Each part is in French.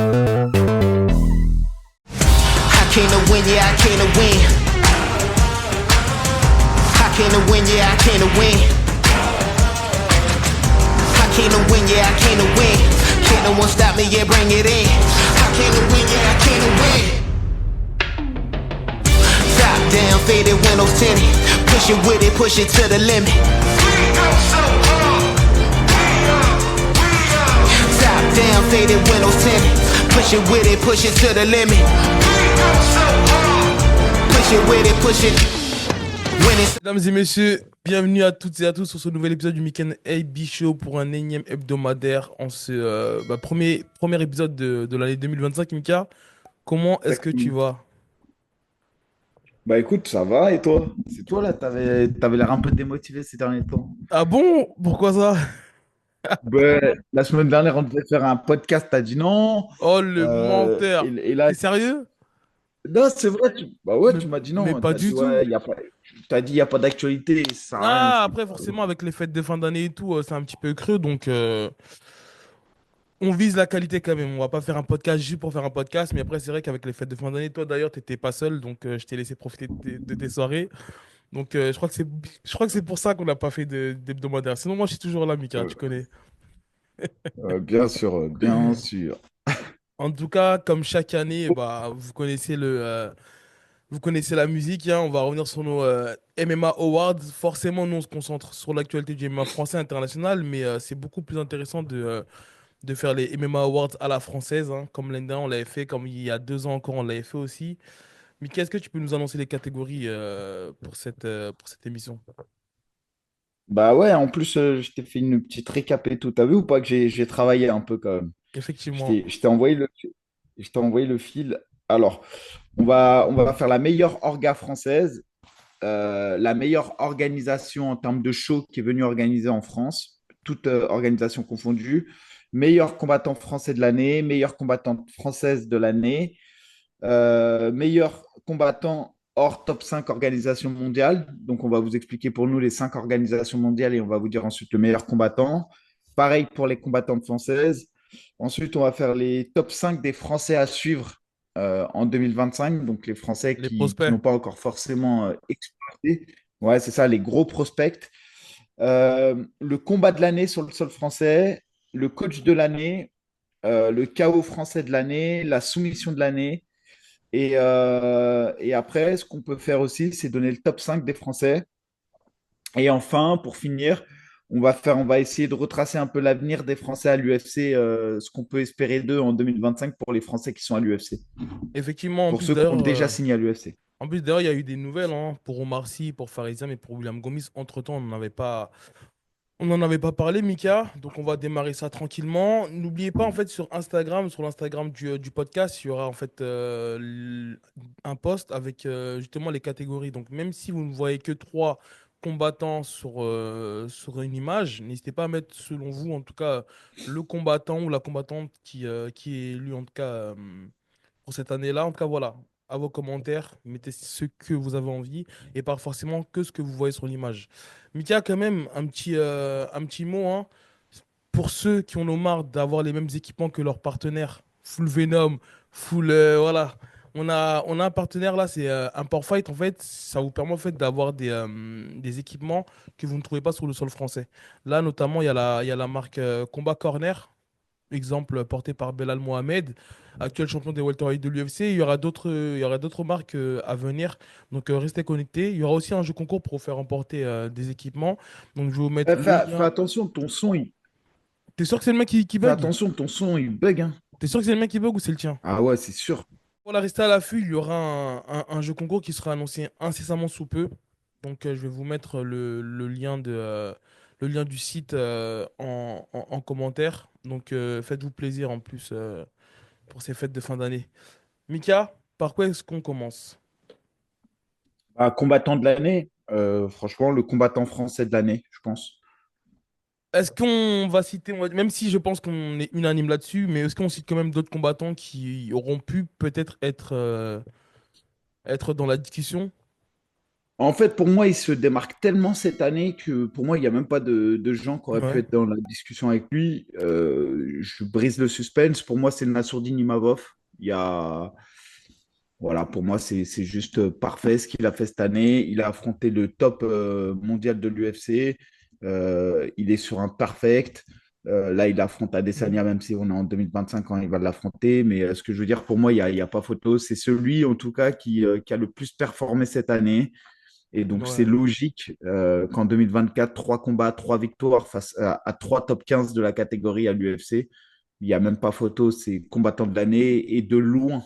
I came to win, yeah, I came to win. I came to win, yeah, I came to win. I came to win, yeah, I came to win. Can't no one stop me, yeah, bring it in. I came to win, yeah, I came to win. Top down, faded windows tinted. Push it with it, push it to the limit. We go so hard. Top down, faded windows tinted. Push it with it, push it to the limit. We go so hard. Push it with it, push it. When it's Mesdames et messieurs, bienvenue à toutes et à tous sur ce nouvel épisode du Weekend AB Show pour un énième hebdomadaire en ce premier épisode de l'année 2025. Mika, comment est-ce que tu Exactement. vas? Bah écoute, ça va et toi? C'est toi là, t'avais l'air un peu démotivé ces derniers temps. Ah bon? Pourquoi ça? Ouais, la semaine dernière, on devait faire un podcast, t'as dit non. Oh le menteur! Et là, T'es sérieux? non, c'est vrai, bah ouais, Mais, tu m'as dit mais non. pas T'as dit du tout. ouais, t'as dit il n'y a pas d'actualité, ça sert à rien. Ah, après, forcément, avec les fêtes de fin d'année et tout, c'est un petit peu creux, donc on vise la qualité quand même. On va pas faire un podcast juste pour faire un podcast, mais après, c'est vrai qu'avec les fêtes de fin d'année, toi d'ailleurs, t'étais pas seul, donc je t'ai laissé profiter de tes soirées. Donc, je crois que c'est pour ça qu'on n'a pas fait d'hebdomadaire. Sinon, moi, je suis toujours là, Mika, tu Euh, connais. bien sûr, bien sûr. En tout cas, comme chaque année, bah, vous connaissez la musique, hein. On va revenir sur nos MMA Awards. Forcément, nous, on se concentre sur l'actualité du MMA français international, mais c'est beaucoup plus intéressant de faire les MMA Awards à la française, hein. Comme l'année dernière, on l'avait fait, comme il y a 2 ans encore, on l'avait fait aussi. Mika, est-ce que tu peux nous annoncer les catégories pour cette émission? Bah ouais, en plus, je t'ai fait une petite récap et tout. T'as vu ou pas que j'ai travaillé un peu quand même? Effectivement, Je t'ai envoyé je t'ai envoyé le fil. Alors, on va faire la meilleure orga française, la meilleure organisation en termes de show qui est venue organiser en France, toute organisation confondue, meilleur combattant français de l'année, meilleure combattante française de l'année, meilleur combattant hors top 5 organisations mondiales. Donc, on va vous expliquer pour nous les 5 organisations mondiales et on va vous dire ensuite le meilleur combattant. Pareil pour les combattantes françaises. Ensuite, on va faire les top 5 des Français à suivre en 2025. Donc, les Français les qui prospects. n'ont pas encore forcément exploité. Ouais, c'est ça, les gros prospects. Le combat de l'année sur le sol français, le coach de l'année, le KO français de l'année, la soumission de l'année. Et après, ce qu'on peut faire aussi, c'est donner le top 5 des Français. Et enfin, pour finir, on va essayer de retracer un peu l'avenir des Français à l'UFC, ce qu'on peut espérer d'eux en 2025 pour les Français qui sont à l'UFC, Effectivement, pour ceux qui ont déjà signé à l'UFC. il y a eu des nouvelles, hein, pour Omar Sy, pour Farizam et pour William Gomis. Entre-temps, on n'en avait pas parlé, Mika. Donc, on va démarrer ça tranquillement. N'oubliez pas, en fait, sur Instagram, sur l'Instagram du podcast, il y aura en fait un post avec justement les catégories. Donc, même si vous ne voyez que 3 combattants sur une image, n'hésitez pas à mettre, selon vous, en tout cas, le combattant ou la combattante qui est élu, en tout cas, pour cette année-là. En tout cas, voilà, à vos commentaires, mettez ce que vous avez envie et pas forcément que ce que vous voyez sur l'image. Mika, quand même, un petit mot, hein, pour ceux qui en ont marre d'avoir les mêmes équipements que leurs partenaires, full Venom, full, voilà. On a un partenaire là, c'est Import Fight. En fait, ça vous permet en fait d'avoir des équipements que vous ne trouvez pas sur le sol français. Là, notamment, il y a la marque Combat Corner, exemple porté par Belal Mohamed, actuel champion des welterweight de l'UFC. Il y aura d'autres marques à venir. Donc restez connectés. Il y aura aussi un jeu concours pour faire remporter des équipements. Donc je vais vous mettre le Fais lien. attention, T'es sûr que c'est le mec qui fais bug? attention, ton son, il bug, hein. T'es sûr que c'est le mec qui bug ou c'est le tien? Ah ouais, c'est sûr. Pour la rester à l'affût, il y aura un jeu concours qui sera annoncé incessamment sous peu. Donc je vais vous mettre le lien du site en commentaire. Donc faites-vous plaisir en plus pour ces fêtes de fin d'année. Mika, par quoi est-ce qu'on commence? Bah, combattant de l'année, franchement, le combattant français de l'année, je pense. Est-ce qu'on va citer, même si je pense qu'on est unanime là-dessus, mais est-ce qu'on cite quand même d'autres combattants qui auront pu peut-être être dans la discussion? En fait, pour moi, il se démarque tellement cette année que pour moi, il n'y a même pas de gens qui auraient pu Ouais. être dans la discussion avec lui. Je brise le suspense. Pour moi, c'est le Nassourdine Imavov. Il y a, voilà, pour moi, c'est juste parfait ce qu'il a fait cette année. Il a affronté le top mondial de l'UFC. Il est sur un perfect. Là, il affronte Adesanya, même si on est en 2025 quand il va l'affronter. Mais ce que je veux dire, pour moi, il y a pas photo. C'est celui, en tout cas, qui a le plus performé cette année. Et donc, c'est Ouais. logique qu'en 2024, 3 combats, 3 victoires face à 3 top 15 de la catégorie à l'UFC. Il n'y a même pas photo. C'est combattant de l'année et de loin.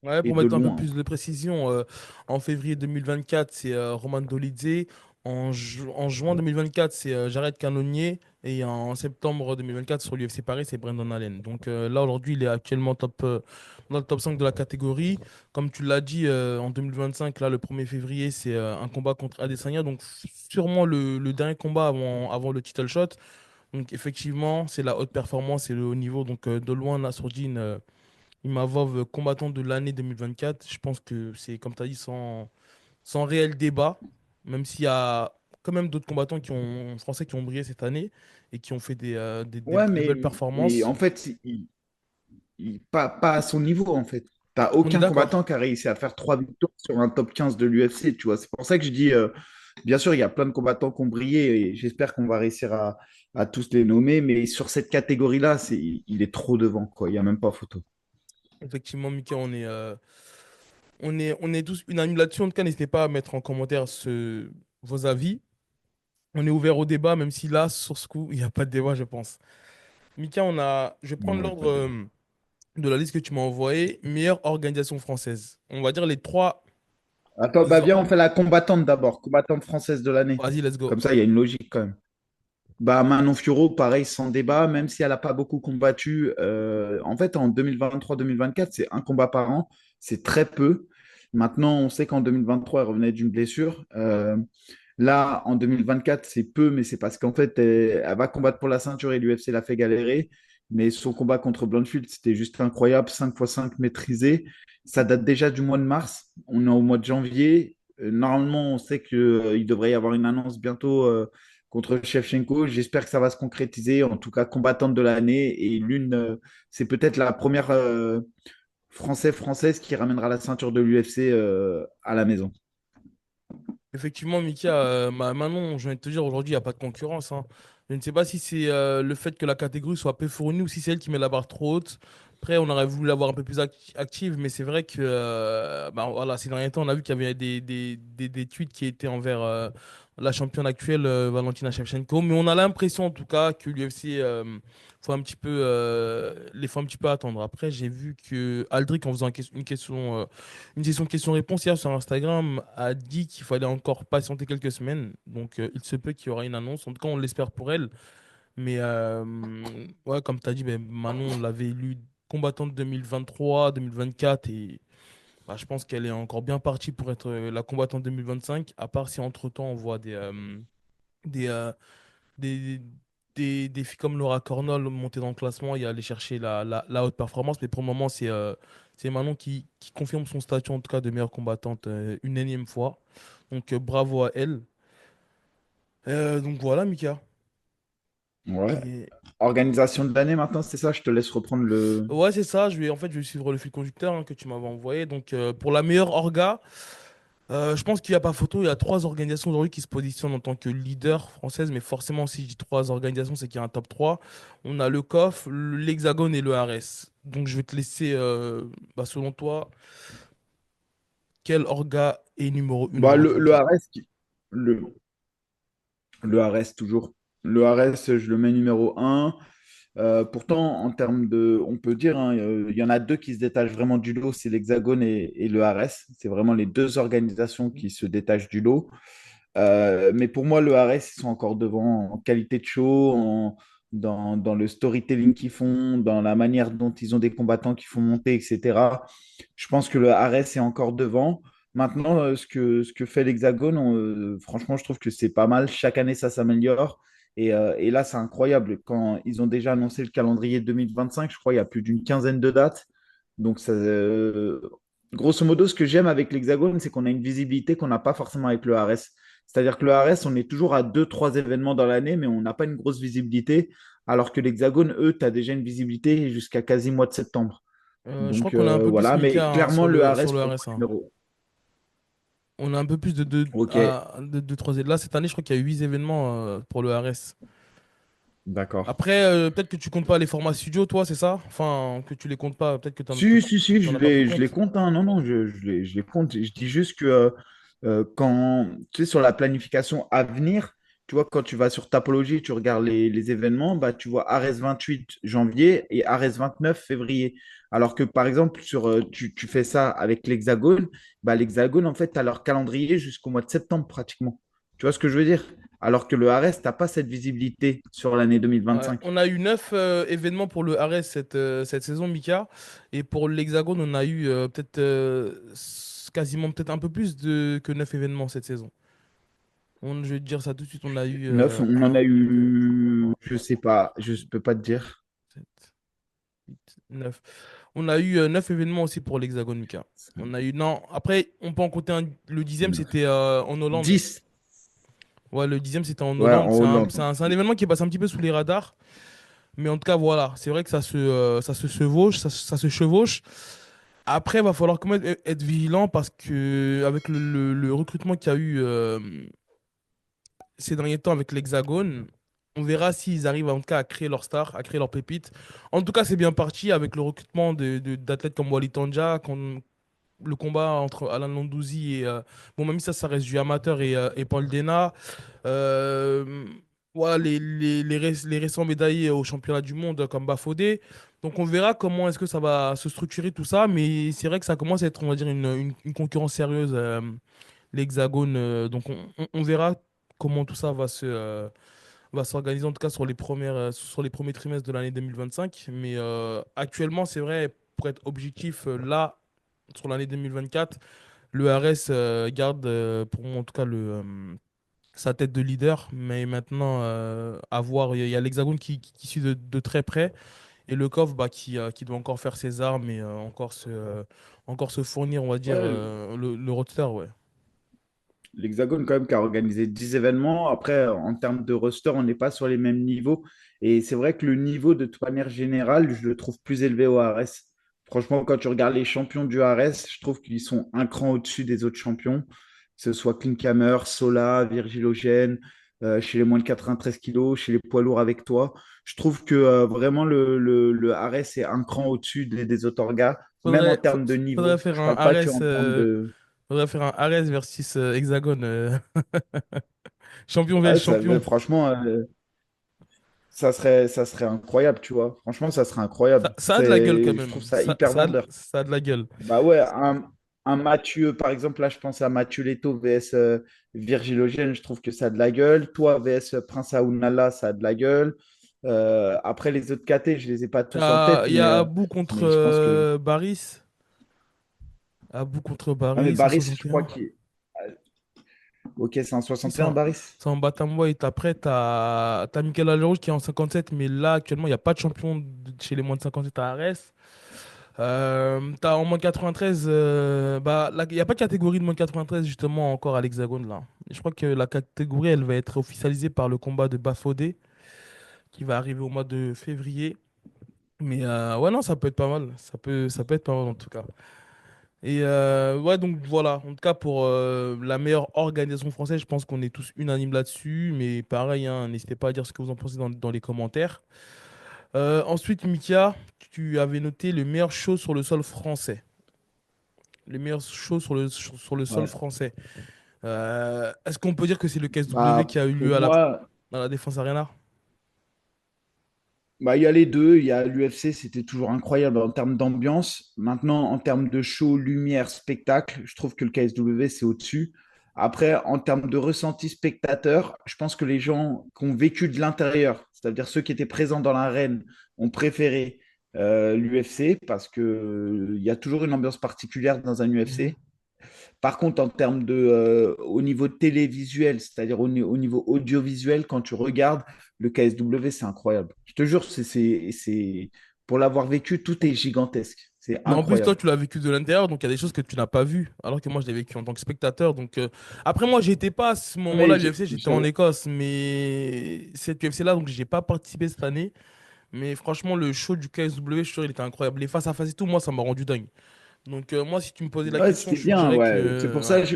Ouais, Et pour de mettre un peu loin. plus de précision, en février 2024, c'est Roman Dolidze. En juin 2024, c'est Jared Cannonier. Et en septembre 2024, sur l'UFC Paris, c'est Brendan Allen. Donc là, aujourd'hui, il est actuellement dans le top 5 de la catégorie. Comme tu l'as dit, en 2025, là, le 1er février, c'est un combat contre Adesanya. Donc sûrement le dernier combat avant le title shot. Donc effectivement, c'est la haute performance et le haut niveau. Donc de loin, Nassourdine. Imavov, combattant de l'année 2024, je pense que c'est, comme tu as dit, sans réel débat, même s'il y a quand même d'autres combattants français qui ont brillé cette année et qui ont fait Ouais, de belles mais performances. en fait, pas à son niveau, en fait. T'as On est aucun combattant d'accord. qui a réussi à faire 3 victoires sur un top 15 de l'UFC, tu vois. C'est pour ça que je dis, bien sûr, il y a plein de combattants qui ont brillé et j'espère qu'on va réussir à tous les nommer, mais sur cette catégorie-là, il est trop devant, quoi. Il n'y a même pas photo. Effectivement, Mika, on est tous unanimes là-dessus. En tout cas, n'hésitez pas à mettre en commentaire vos avis. On est ouvert au débat, même si là, sur ce coup, il n'y a pas de débat, je pense. Mika, je vais prendre Ouais, pas l'ordre de débat. de la liste que tu m'as envoyée. Meilleure organisation française. On va dire les trois. Attends, bah viens, on fait la combattante d'abord, combattante française de l'année. Vas-y, let's go. Comme ça, il y a une logique quand même. Bah, Manon Fiorot, pareil, sans débat, même si elle n'a pas beaucoup combattu. En fait, en 2023-2024, c'est un combat par an. C'est très peu. Maintenant, on sait qu'en 2023, elle revenait d'une blessure. Là, en 2024, c'est peu, mais c'est parce qu'en fait, elle va combattre pour la ceinture et l'UFC l'a fait galérer. Mais son combat contre Blanchfield, c'était juste incroyable. 5 x 5 maîtrisé. Ça date déjà du mois de mars. On est au mois de janvier. Normalement, on sait qu'il devrait y avoir une annonce bientôt contre Shevchenko. J'espère que ça va se concrétiser. En tout cas, combattante de l'année. Et c'est peut-être la première française qui ramènera la ceinture de l'UFC à la maison. Effectivement, Mika, Manon, je viens de te dire, aujourd'hui, il n'y a pas de concurrence, hein. Je ne sais pas si c'est le fait que la catégorie soit peu fournie ou si c'est elle qui met la barre trop haute. Après, on aurait voulu l'avoir un peu plus active, mais c'est vrai que bah, voilà, ces derniers temps, on a vu qu'il y avait des tweets qui étaient envers la championne actuelle, Valentina Shevchenko. Mais on a l'impression, en tout cas, que l'UFC les faut un petit peu attendre. Après, j'ai vu que Aldric, en faisant une session questions-réponses hier sur Instagram, a dit qu'il fallait encore patienter quelques semaines. Donc, il se peut qu'il y aura une annonce. En tout cas, on l'espère pour elle. Mais ouais, comme tu as dit, ben, Manon, on l'avait élue combattante 2023, 2024. Et bah, je pense qu'elle est encore bien partie pour être la combattante 2025. À part si entre-temps, on voit des, euh, des, des filles comme Laura Cornell monter dans le classement et aller chercher la haute performance. Mais pour le moment, c'est Manon qui confirme son statut, en tout cas, de meilleure combattante une énième fois. Donc, bravo à elle. Donc, voilà, Mika. Ouais. Et... Organisation de l'année maintenant, c'est ça? Je te laisse reprendre le. Ouais, c'est ça. Je vais suivre le fil conducteur que tu m'avais envoyé. Donc, pour la meilleure orga, je pense qu'il n'y a pas photo. Il y a trois organisations aujourd'hui qui se positionnent en tant que leader française. Mais forcément, si je dis trois organisations, c'est qu'il y a un top 3. On a le COF, l'Hexagone et le RS. Donc, je vais te laisser, selon toi, quel orga est numéro une Bah, le aujourd'hui? Ares, le, le Ares toujours. Le Ares, je le mets numéro un. Pourtant, en termes de, on peut dire, hein, il y en a deux qui se détachent vraiment du lot, c'est l'Hexagone et le Ares. C'est vraiment les deux organisations qui se détachent du lot. Mais pour moi, le Ares, ils sont encore devant en qualité de show, dans le storytelling qu'ils font, dans la manière dont ils ont des combattants qui font monter, etc. Je pense que le Ares est encore devant. Maintenant, ce que fait l'Hexagone, franchement, je trouve que c'est pas mal. Chaque année, ça s'améliore. Et là, c'est incroyable. Quand ils ont déjà annoncé le calendrier 2025, je crois, il y a plus d'une quinzaine de dates. Donc, grosso modo, ce que j'aime avec l'Hexagone, c'est qu'on a une visibilité qu'on n'a pas forcément avec le RS. C'est-à-dire que le RS, on est toujours à deux, trois événements dans l'année, mais on n'a pas une grosse visibilité. Alors que l'Hexagone, eux, tu as déjà une visibilité jusqu'à quasi mois de septembre. Je crois Donc qu'on a un peu plus voilà, mais Mika hein, clairement, le sur RS le pour RS. moi, Hein. numéro. On a un peu plus Ok, de 3 là. Cette année, je crois qu'il y a 8 événements pour le RS. d'accord. Après, peut-être que tu comptes pas les formats studio, toi, c'est ça? Enfin, que tu les comptes pas, peut-être que Si, si, si, t'en as pas pris je les compte. compte. Hein. Non, non, je les compte. Je dis juste que quand tu sais, sur la planification à venir, tu vois, quand tu vas sur Tapologie, tu regardes les événements, bah, tu vois Ares 28 janvier et Ares 29 février. Alors que par exemple, tu fais ça avec l'Hexagone, bah, l'Hexagone, en fait, tu as leur calendrier jusqu'au mois de septembre pratiquement. Tu vois ce que je veux dire? Alors que le Ares, tu n'as pas cette visibilité sur l'année Ouais, 2025. on a eu 9 événements pour le RS cette saison, Mika. Et pour l'Hexagone, on a eu peut-être quasiment peut-être un peu plus que 9 événements cette saison. Je vais te dire ça tout de suite, on a eu 9, on en a 1, 2, eu, 3, je sais pas, je peux pas te dire. 7, 8, 9. On a eu 9 événements aussi pour l'Hexagone, Mika. On a eu. Non, après, on peut en compter le dixième, c'était en Hollande. 10, Ouais, le dixième, c'était en ouais, Hollande. en Hollande. C'est un événement qui passe un petit peu sous les radars. Mais en tout cas, voilà. C'est vrai que ça se chevauche, ça se chevauche. Après, il va falloir quand même être vigilant parce que avec le recrutement qu'il y a eu ces derniers temps avec l'Hexagone, on verra s'ils arrivent en tout cas à créer leur star, à créer leur pépite. En tout cas, c'est bien parti avec le recrutement d'athlètes comme Wally Tandja, le combat entre Alain Landouzi et bon, même si ça reste du amateur et Paul Dena. Euh, voilà, les récents médaillés au championnat du monde comme Bafodé. Donc on verra comment est-ce que ça va se structurer tout ça, mais c'est vrai que ça commence à être, on va dire, une concurrence sérieuse, l'Hexagone. Donc on verra comment tout ça va s'organiser, en tout cas sur les premiers trimestres de l'année 2025. Mais actuellement, c'est vrai, pour être objectif, là, sur l'année 2024, le RS garde, pour moi en tout cas, sa tête de leader. Mais maintenant, à voir, il y a l'Hexagone qui suit de très près. Et le COF bah, qui doit encore faire ses armes et encore se fournir, on va dire, Ouais, le roadster, ouais. l'Hexagone, quand même, qui a organisé 10 événements. Après, en termes de roster, on n'est pas sur les mêmes niveaux. Et c'est vrai que le niveau, de toute manière générale, je le trouve plus élevé au ARS. Franchement, quand tu regardes les champions du ARS, je trouve qu'ils sont un cran au-dessus des autres champions, que ce soit Klinkhammer, Sola, Virgil Eugène, chez les moins de 93 kilos, chez les poids lourds avec toi. Je trouve que vraiment le ARS est un cran au-dessus des autres orgas, même en termes de Faudrait niveau. faire Je ne un parle pas que Ares, en termes de. faudrait faire un Ares versus Hexagone. Champion vs Ouais, mais champion. franchement, ça serait incroyable, tu vois. Franchement, ça serait incroyable. Ça a de la gueule quand Je même. trouve ça hyper vendeur. Ça a de la gueule. Bah ouais, un Mathieu, par exemple, là, je pense à Mathieu Leto vs Virgilogène, je trouve que ça a de la gueule. Toi, vs Prince Aounala, ça a de la gueule. Après, les autres KT, je les ai pas tous en tête, Il y a Abou contre mais je pense que. Baris. Abou contre Ah, mais Baris, Baris, je crois 161. qu'il. Ok, c'est un Si, 61, Baris. c'est en bantamweight. Après, t'as Michael Alarouche qui est en 57, mais là, actuellement, il n'y a pas de champion chez les moins de 57 à Arès. T'as en moins de 93, bah, il n'y a pas de catégorie de moins de 93 justement encore à l'Hexagone là. Et je crois que la catégorie elle va être officialisée par le combat de Bafodé qui va arriver au mois de février. Mais ouais, non, ça peut être pas mal. Ça peut être pas mal en tout cas. Et ouais, donc voilà. En tout cas, pour la meilleure organisation française, je pense qu'on est tous unanimes là-dessus. Mais pareil, hein, n'hésitez pas à dire ce que vous en pensez dans les commentaires. Ensuite, Mikia, tu avais noté le meilleur show sur le sol français. Les meilleurs shows sur le sol Ouais. français. Est-ce qu'on peut dire que c'est le KSW Bah, qui a eu pour lieu moi, dans la Défense Arena? bah, il y a les deux. Il y a l'UFC, c'était toujours incroyable en termes d'ambiance. Maintenant, en termes de show, lumière, spectacle, je trouve que le KSW, c'est au-dessus. Après, en termes de ressenti spectateur, je pense que les gens qui ont vécu de l'intérieur, c'est-à-dire ceux qui étaient présents dans l'arène, ont préféré l'UFC parce que il y a toujours une ambiance particulière dans un Mhm. UFC. Par contre, en termes au niveau télévisuel, c'est-à-dire au niveau audiovisuel, quand tu regardes le KSW, c'est incroyable. Je te jure, pour l'avoir vécu, tout est gigantesque. C'est Mais en plus, toi, incroyable. tu l'as vécu de l'intérieur, donc il y a des choses que tu n'as pas vues, alors que moi, je l'ai vécu en tant que spectateur. Donc, après, moi, j'étais pas à ce moment-là Mais à l'UFC, j'étais en Écosse, mais cette UFC-là, donc j'ai pas participé cette année. Mais franchement, le show du KSW, je suis sûr, il était incroyable. Les face à face et tout, moi, ça m'a rendu dingue. Donc, moi, si tu me posais la ouais, question, c'était je te bien, dirais que, ouais. C'est pour ça ouais. que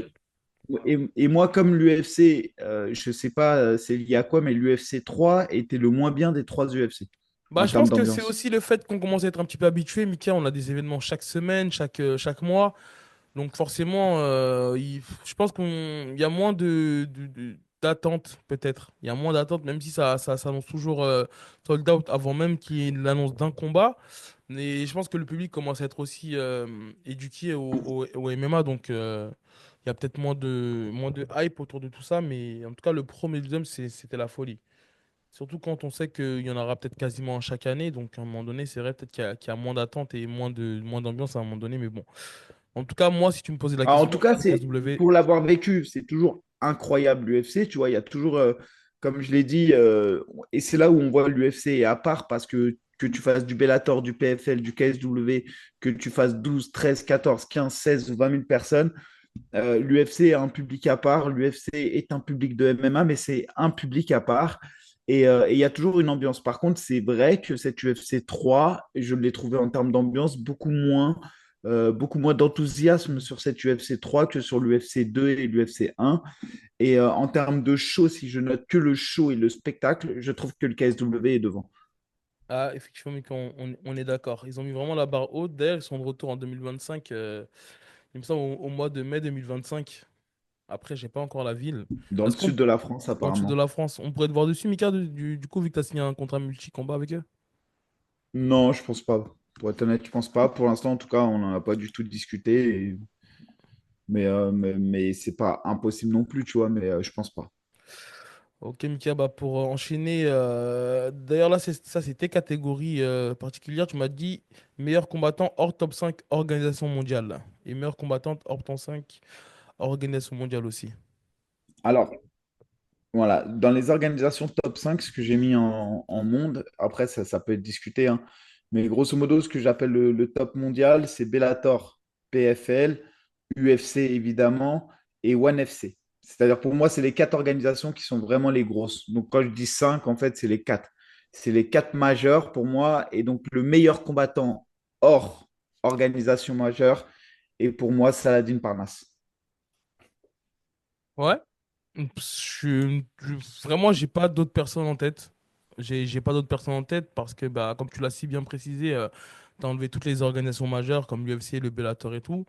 et moi, comme l'UFC, je sais pas c'est lié à quoi, mais l'UFC 3 était le moins bien des trois UFC Bah, en je termes pense que c'est d'ambiance. aussi le fait qu'on commence à être un petit peu habitué. Mika, on a des événements chaque semaine, chaque mois. Donc forcément, je pense qu'il y a moins d'attente, peut-être. Il y a moins d'attente, même si ça s'annonce toujours sold out avant même qu'il y ait l'annonce d'un combat. Mais je pense que le public commence à être aussi éduqué au MMA. Donc il y a peut-être moins de hype autour de tout ça. Mais en tout cas, le premier et le deuxième, c'était la folie. Surtout quand on sait qu'il y en aura peut-être quasiment chaque année. Donc à un moment donné, c'est vrai peut-être qu'il y a moins d'attente et moins d'ambiance à un moment donné. Mais bon. En tout cas, moi, si tu me posais la Alors, en question, tout cas, le c'est KSW, pour l'avoir vécu, c'est toujours incroyable l'UFC. Tu vois, il y a toujours, comme je l'ai dit, et c'est là où on voit l'UFC est à part parce que tu fasses du Bellator, du PFL, du KSW, que tu fasses 12, 13, 14, 15, 16 ou 20 000 personnes, l'UFC a un public à part. L'UFC est un public de MMA, mais c'est un public à part. Et il y a toujours une ambiance. Par contre, c'est vrai que cette UFC 3, je l'ai trouvé en termes d'ambiance beaucoup moins d'enthousiasme sur cette UFC 3 que sur l'UFC 2 et l'UFC 1. Et en termes de show, si je note que le show et le spectacle, je trouve que le KSW est devant. ah, effectivement, Mika, on est d'accord. Ils ont mis vraiment la barre haute. D'ailleurs, ils sont de retour en 2025. Il me semble au mois de mai 2025. Après, j'ai pas encore la ville. Dans le Est-ce qu'on, sud de la France, dans le sud de apparemment. la France, on pourrait te voir dessus, Mika, du coup, vu que tu as signé un contrat multi-combat avec eux? Non, je pense pas. Pour être honnête, je pense pas. Pour l'instant, en tout cas, on n'en a pas du tout discuté. Mais c'est pas impossible non plus, tu vois, mais je pense pas. Ok, Mika, bah pour enchaîner, d'ailleurs, là, ça, c'est tes catégories particulières. Tu m'as dit meilleur combattant hors top 5 organisation mondiale. Et meilleure combattante hors top 5 organisation mondiale aussi. Alors, voilà, dans les organisations top 5 ce que j'ai mis en monde, après, ça peut être discuté, hein, mais grosso modo, ce que j'appelle le top mondial, c'est Bellator, PFL, UFC évidemment, et ONE FC. C'est-à-dire, pour moi, c'est les quatre organisations qui sont vraiment les grosses. Donc, quand je dis 5 en fait, c'est les quatre. C'est les quatre majeures pour moi. Et donc, le meilleur combattant hors organisation majeure est pour moi Saladin Parnasse. Ouais. Vraiment, j'ai pas d'autres personnes en tête. J'ai pas d'autres personnes en tête parce que, bah, comme tu l'as si bien précisé, t'as enlevé toutes les organisations majeures comme l'UFC, le Bellator et tout.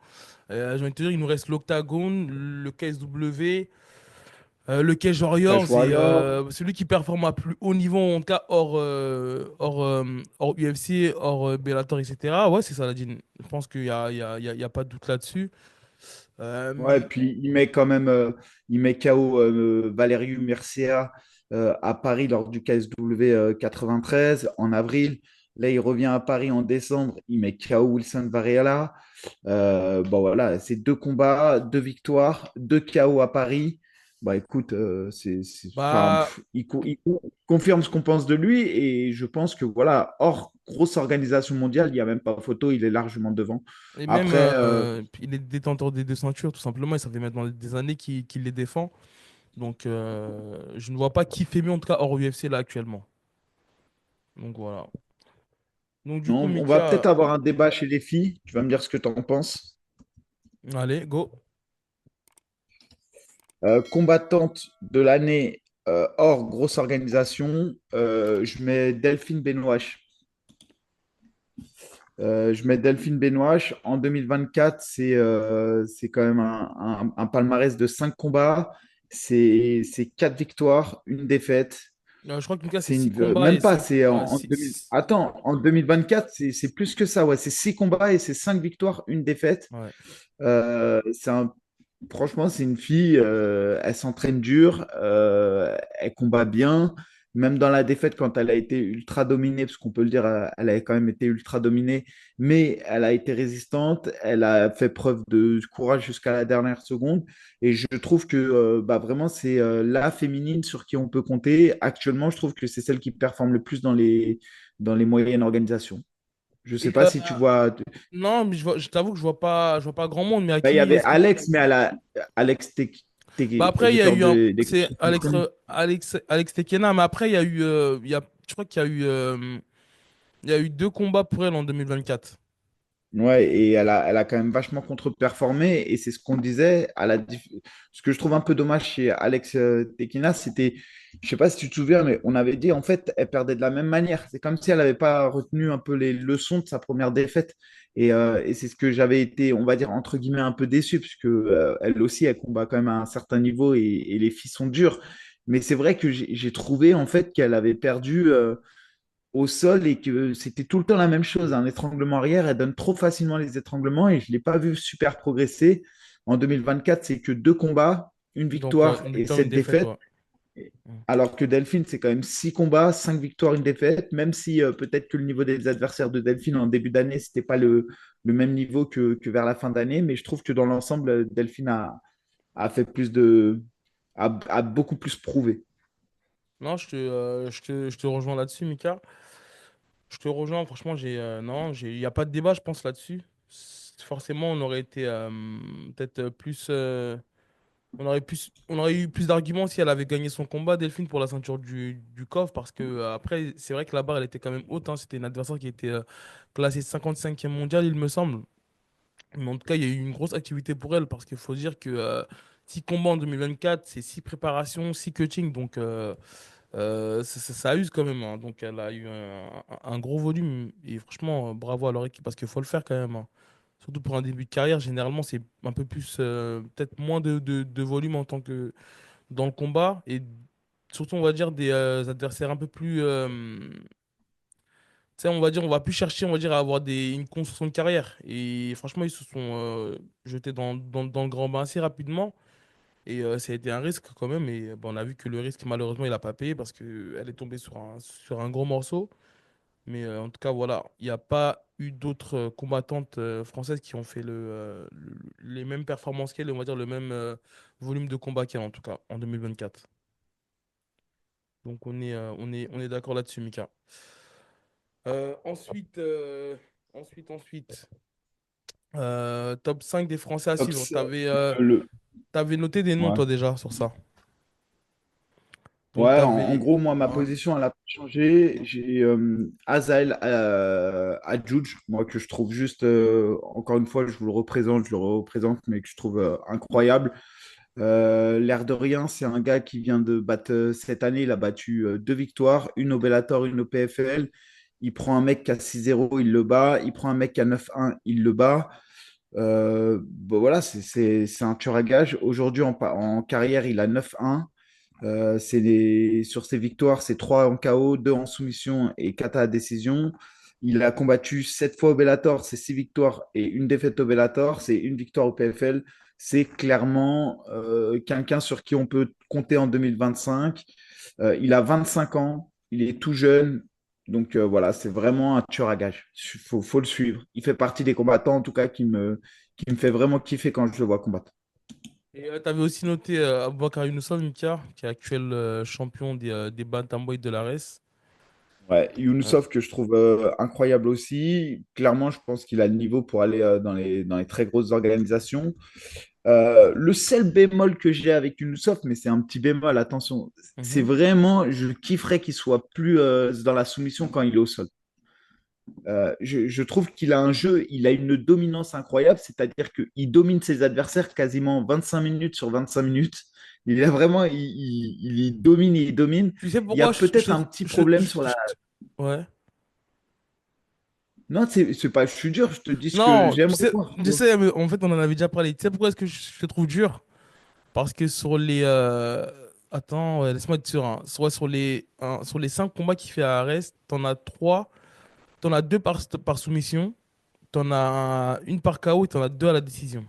J'ai envie de te dire, il nous reste l'Octagon, le KSW, le Cage Cash Warriors et Warrior. celui qui performe à plus haut niveau, en tout cas hors UFC, hors Bellator, etc. Ouais, c'est Saladin. Je pense qu'il y a, il y a, il y a, il y a pas de doute là-dessus. Ouais, Euh, puis il met quand même il met KO Valeriu Mircea à Paris lors du KSW 93 en avril. Là, il revient à Paris en décembre. Il met KO Wilson Varela. Bon, voilà, c'est deux combats, deux victoires, deux KO à Paris. Bah écoute, enfin, bah, il confirme ce qu'on pense de lui et je pense que voilà, hors grosse organisation mondiale, il n'y a même pas photo, il est largement devant. Et même, Après, il est détenteur des deux ceintures, tout simplement, et ça fait maintenant des années qu'il les défend. Donc, je ne vois pas qui fait mieux, en tout cas, hors UFC, là, actuellement. Donc, voilà. Donc, du coup, non, on va peut-être Mika, avoir un débat chez les filles. Tu vas me dire ce que tu en penses. allez, go. Combattante de l'année hors grosse organisation, je mets Delphine Benoît. Je mets Delphine Benoît. En 2024, c'est quand même un palmarès de 5 combats. C'est 4 victoires, une défaite. Je crois que Mika, c'est C'est 6 une, combats et même pas, 5. c'est en 2000. Attends, en 2024, c'est plus que ça. Ouais, c'est 6 combats et c'est 5 victoires, une défaite. Ouais. C'est un Franchement, c'est une fille, elle s'entraîne dur, elle combat bien. Même dans la défaite, quand elle a été ultra dominée, parce qu'on peut le dire, elle a quand même été ultra dominée, mais elle a été résistante, elle a fait preuve de courage jusqu'à la dernière seconde. Et je trouve que bah, vraiment, c'est la féminine sur qui on peut compter. Actuellement, je trouve que c'est celle qui performe le plus dans les moyennes organisations. Je sais Et, pas si tu vois. non, mais je t'avoue que je vois pas grand monde. Mais Bah, il y Hakimi, avait est-ce que tu... Alex, mais Alex Bah après, il y a Taker eu un... de C'est d'équipe française. Alex Tekena, mais après, il y a eu... je crois qu'il y a eu... il y a eu deux combats pour elle en 2024. Ouais, et elle a quand même vachement contre-performé. Et c'est ce qu'on disait. Ce que je trouve un peu dommage chez Alex Tekina, c'était, je sais pas si tu te souviens, mais on avait dit en fait, elle perdait de la même manière. C'est comme si elle n'avait pas retenu un peu les leçons de sa première défaite. Et c'est ce que j'avais été, on va dire, entre guillemets, un peu déçu, puisque elle aussi, elle combat quand même à un certain niveau et les filles sont dures. Mais c'est vrai que j'ai trouvé en fait qu'elle avait perdu. Au sol et que c'était tout le temps la même chose. Un étranglement arrière, elle donne trop facilement les étranglements et je ne l'ai pas vu super progresser. En 2024, c'est que 2 combats, une Donc, victoire une et victoire, une 7 défaite, défaites. ouais. Mm. Alors que Delphine, c'est quand même 6 combats, 5 victoires, une défaite, même si peut-être que le niveau des adversaires de Delphine en début d'année, ce n'était pas le même niveau que vers la fin d'année. Mais je trouve que dans l'ensemble, Delphine a fait plus a beaucoup plus prouvé. Non, je te rejoins là-dessus, Mika. Je te rejoins, franchement, non, il n'y a pas de débat, je pense, là-dessus. Forcément, on aurait été peut-être plus. On aurait eu plus d'arguments si elle avait gagné son combat, Delphine, pour la ceinture du coffre, parce que après, c'est vrai que la barre, elle était quand même haute, hein. C'était une adversaire qui était classée 55e mondial, il me semble. Mais en tout cas, il y a eu une grosse activité pour elle, parce qu'il faut dire que 6 combats en 2024, c'est 6 préparations, 6 cuttings, donc ça use quand même, hein. Donc elle a eu un gros volume, et franchement, bravo à leur équipe, parce qu'il faut le faire quand même, hein. Surtout pour un début de carrière, généralement, c'est un peu plus, peut-être moins de volume en tant que dans le combat, et surtout, on va dire, des adversaires un peu plus. Tu sais, on va dire, on va plus chercher, on va dire, à avoir une construction de carrière. Et franchement, ils se sont jetés dans le grand bain assez rapidement. Et ça a été un risque quand même. Et bon, on a vu que le risque, malheureusement, il n'a pas payé parce qu'elle est tombée sur un gros morceau. Mais en tout cas, voilà, il n'y a pas eu d'autres combattantes françaises qui ont fait les mêmes performances qu'elle, et on va dire le même volume de combat qu'elle, en tout cas, en 2024. Donc on est d'accord là-dessus, Mika. Ensuite, ensuite, top 5 des Français à Top suivre. 7, le, T'avais noté des noms, ouais. toi, déjà, sur ça. Donc, Ouais, en t'avais... gros, moi, ma Hein. position, elle a pas changé. J'ai Azael Adjudge, moi, que je trouve juste, encore une fois, je le représente, mais que je trouve incroyable. L'air de rien, c'est un gars qui vient de battre, cette année, il a battu 2 victoires, une au Bellator, une au PFL. Il prend un mec qui a 6-0, il le bat. Il prend un mec qui a 9-1, il le bat. Bon, voilà, c'est un tueur à gage. Aujourd'hui, en carrière, il a 9-1. Sur ses victoires, c'est 3 en KO, 2 en soumission et 4 à la décision. Il a combattu 7 fois au Bellator, c'est 6 victoires et une défaite au Bellator, c'est une victoire au PFL. C'est clairement quelqu'un sur qui on peut compter en 2025. Il a 25 ans, il est tout jeune. Donc voilà, c'est vraiment un tueur à gage. Faut le suivre. Il fait partie des combattants, en tout cas, qui me fait vraiment kiffer quand je le vois combattre. Et t'avais aussi noté Aboubakar Younussov, Mika, qui est actuel champion des Bantamboys de l'ARES. Ouais, Euh, Younsouf que je trouve incroyable aussi. Clairement, je pense qu'il a le niveau pour aller dans les très grosses organisations. Le seul bémol que j'ai avec Younsouf, mais c'est un petit bémol, attention, c'est mhm. vraiment, je kifferais qu'il soit plus dans la soumission quand il est au sol. Je trouve qu'il a un jeu, il a une dominance incroyable, c'est-à-dire qu'il domine ses adversaires quasiment 25 minutes sur 25 minutes. Il a vraiment, il domine, il domine. Tu sais Il y a pourquoi peut-être un petit problème sur la. Ouais. Non, c'est pas, je suis dur, je te dis ce que Non, j'aimerais voir, tu tu vois. sais, mais en fait, on en avait déjà parlé. Tu sais pourquoi est-ce que je te trouve dur? Parce que sur les... Attends, ouais, laisse-moi être sûr, hein. Sur les 5 combats qu'il fait à Arès, t'en as 3, t'en as 2 par soumission, t'en as une par KO et t'en as 2 à la décision.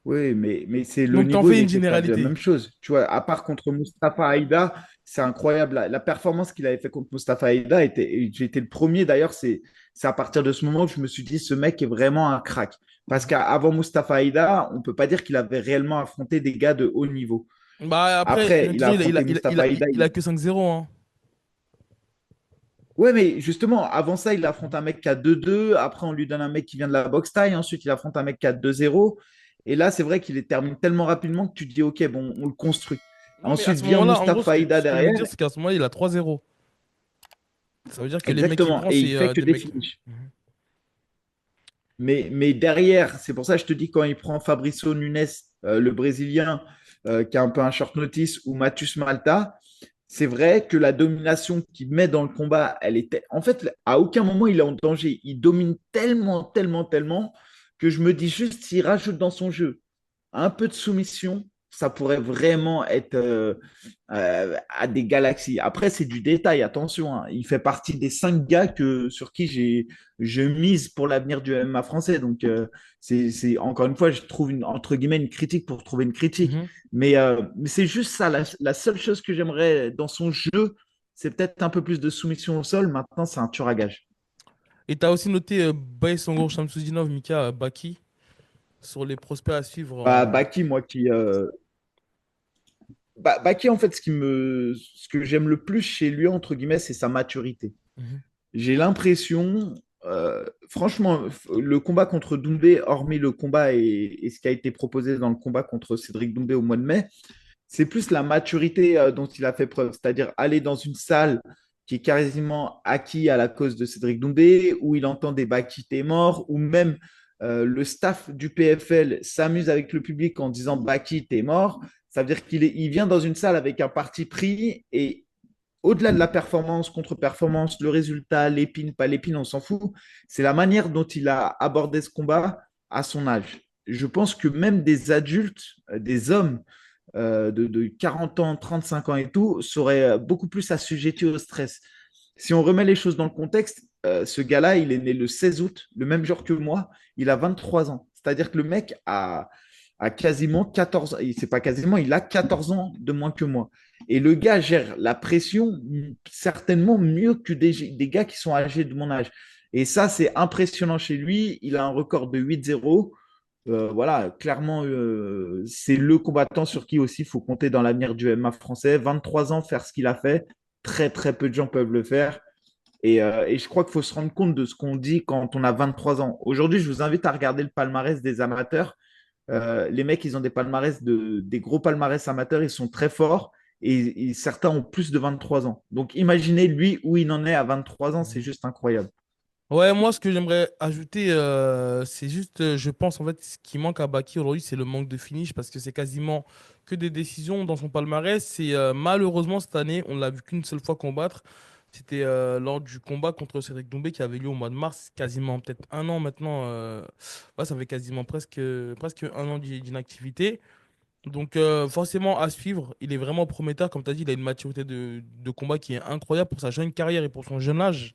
Oui, mais c'est le Donc t'en niveau, fais il une n'était pas de la généralité. même chose. Tu vois, à part contre Mustafa Haïda, c'est incroyable. La performance qu'il avait fait contre Mustafa Haïda, j'ai été le premier d'ailleurs. C'est à partir de ce moment que je me suis dit, ce mec est vraiment un crack. Parce Mhm. qu'avant Mustafa Haïda, on ne peut pas dire qu'il avait réellement affronté des gars de haut niveau. Bah après, Après, il a disons, affronté Mustafa Haïda. il a que 5-0, hein. Ouais, mais justement, avant ça, il affronte un mec qui a 2-2. Après, on lui donne un mec qui vient de la boxe taille. Ensuite, il affronte un mec qui a 2-0. Et là, c'est vrai qu'il les termine tellement rapidement que tu te dis, OK, bon, on le construit. Non, mais à Ensuite ce vient moment-là, en gros, Mustafa Aïda ce que je veux derrière. dire, c'est qu'à ce moment-là, il a 3-0. Ça veut dire que les mecs qu'il Exactement. prend, Et il c'est fait que des des mecs. finishes. Mhm. Mais derrière, c'est pour ça que je te dis, quand il prend Fabricio Nunes, le Brésilien, qui a un peu un short notice, ou Matheus Malta, c'est vrai que la domination qu'il met dans le combat, elle était. En fait, à aucun moment il est en danger. Il domine tellement, tellement, tellement que je me dis juste s'il rajoute dans son jeu un peu de soumission, ça pourrait vraiment être à des galaxies. Après, c'est du détail, attention, hein. Il fait partie des 5 gars sur qui je mise pour l'avenir du MMA français. Donc, encore une fois, je trouve entre guillemets une critique pour trouver une critique. Mhm. Mais c'est juste ça. La seule chose que j'aimerais dans son jeu, c'est peut-être un peu plus de soumission au sol. Maintenant, c'est un tueur à gage. Et t'as aussi noté Baïsongor Shamsudinov, Mika Baki, sur les prospects à suivre Bah, en. Baki, moi qui. Baki, en fait, ce que j'aime le plus chez lui, entre guillemets, c'est sa maturité. Mhm. J'ai l'impression, franchement, le combat contre Doumbé, hormis le combat et ce qui a été proposé dans le combat contre Cédric Doumbé au mois de mai, c'est plus la maturité dont il a fait preuve. C'est-à-dire aller dans une salle qui est quasiment acquis à la cause de Cédric Doumbé, où il entend des Baki t'es mort, ou même le staff du PFL s'amuse avec le public en disant Baki t'es mort. Ça veut dire il vient dans une salle avec un parti pris et au-delà de la performance, contre-performance, le résultat, l'épine, pas l'épine, on s'en fout. C'est la manière dont il a abordé ce combat à son âge. Je pense que même des adultes, des hommes de 40 ans, 35 ans et tout, seraient beaucoup plus assujettis au stress. Si on remet les choses dans le contexte, ce gars-là, il est né le 16 août, le même jour que moi, il a 23 ans. C'est-à-dire que le mec a quasiment 14 ans, c'est pas quasiment, il a 14 ans de moins que moi. Et le gars gère la pression certainement mieux que des gars qui sont âgés de mon âge. Et ça, c'est impressionnant chez lui. Il a un record de 8-0. Voilà, clairement, c'est le combattant sur qui aussi il faut compter dans l'avenir du MMA français. 23 ans, faire ce qu'il a fait, très très peu de gens peuvent le faire. Et je crois qu'il faut se rendre compte de ce qu'on dit quand on a 23 ans. Aujourd'hui, je vous invite à regarder le palmarès des amateurs. Les mecs, ils ont des palmarès des gros palmarès amateurs, ils sont très forts et certains ont plus de 23 ans. Donc imaginez lui où il en est à 23 ans, c'est juste incroyable. Ouais, moi, ce que j'aimerais ajouter, c'est juste, je pense, en fait, ce qui manque à Baki aujourd'hui, c'est le manque de finish, parce que c'est quasiment que des décisions dans son palmarès. Et malheureusement, cette année, on l'a vu qu'une seule fois combattre. C'était lors du combat contre Cédric Doumbé qui avait lieu au mois de mars, quasiment peut-être un an maintenant. Ouais, ça fait quasiment presque un an d'inactivité. Donc, forcément, à suivre, il est vraiment prometteur. Comme tu as dit, il a une maturité de combat qui est incroyable pour sa jeune carrière et pour son jeune âge,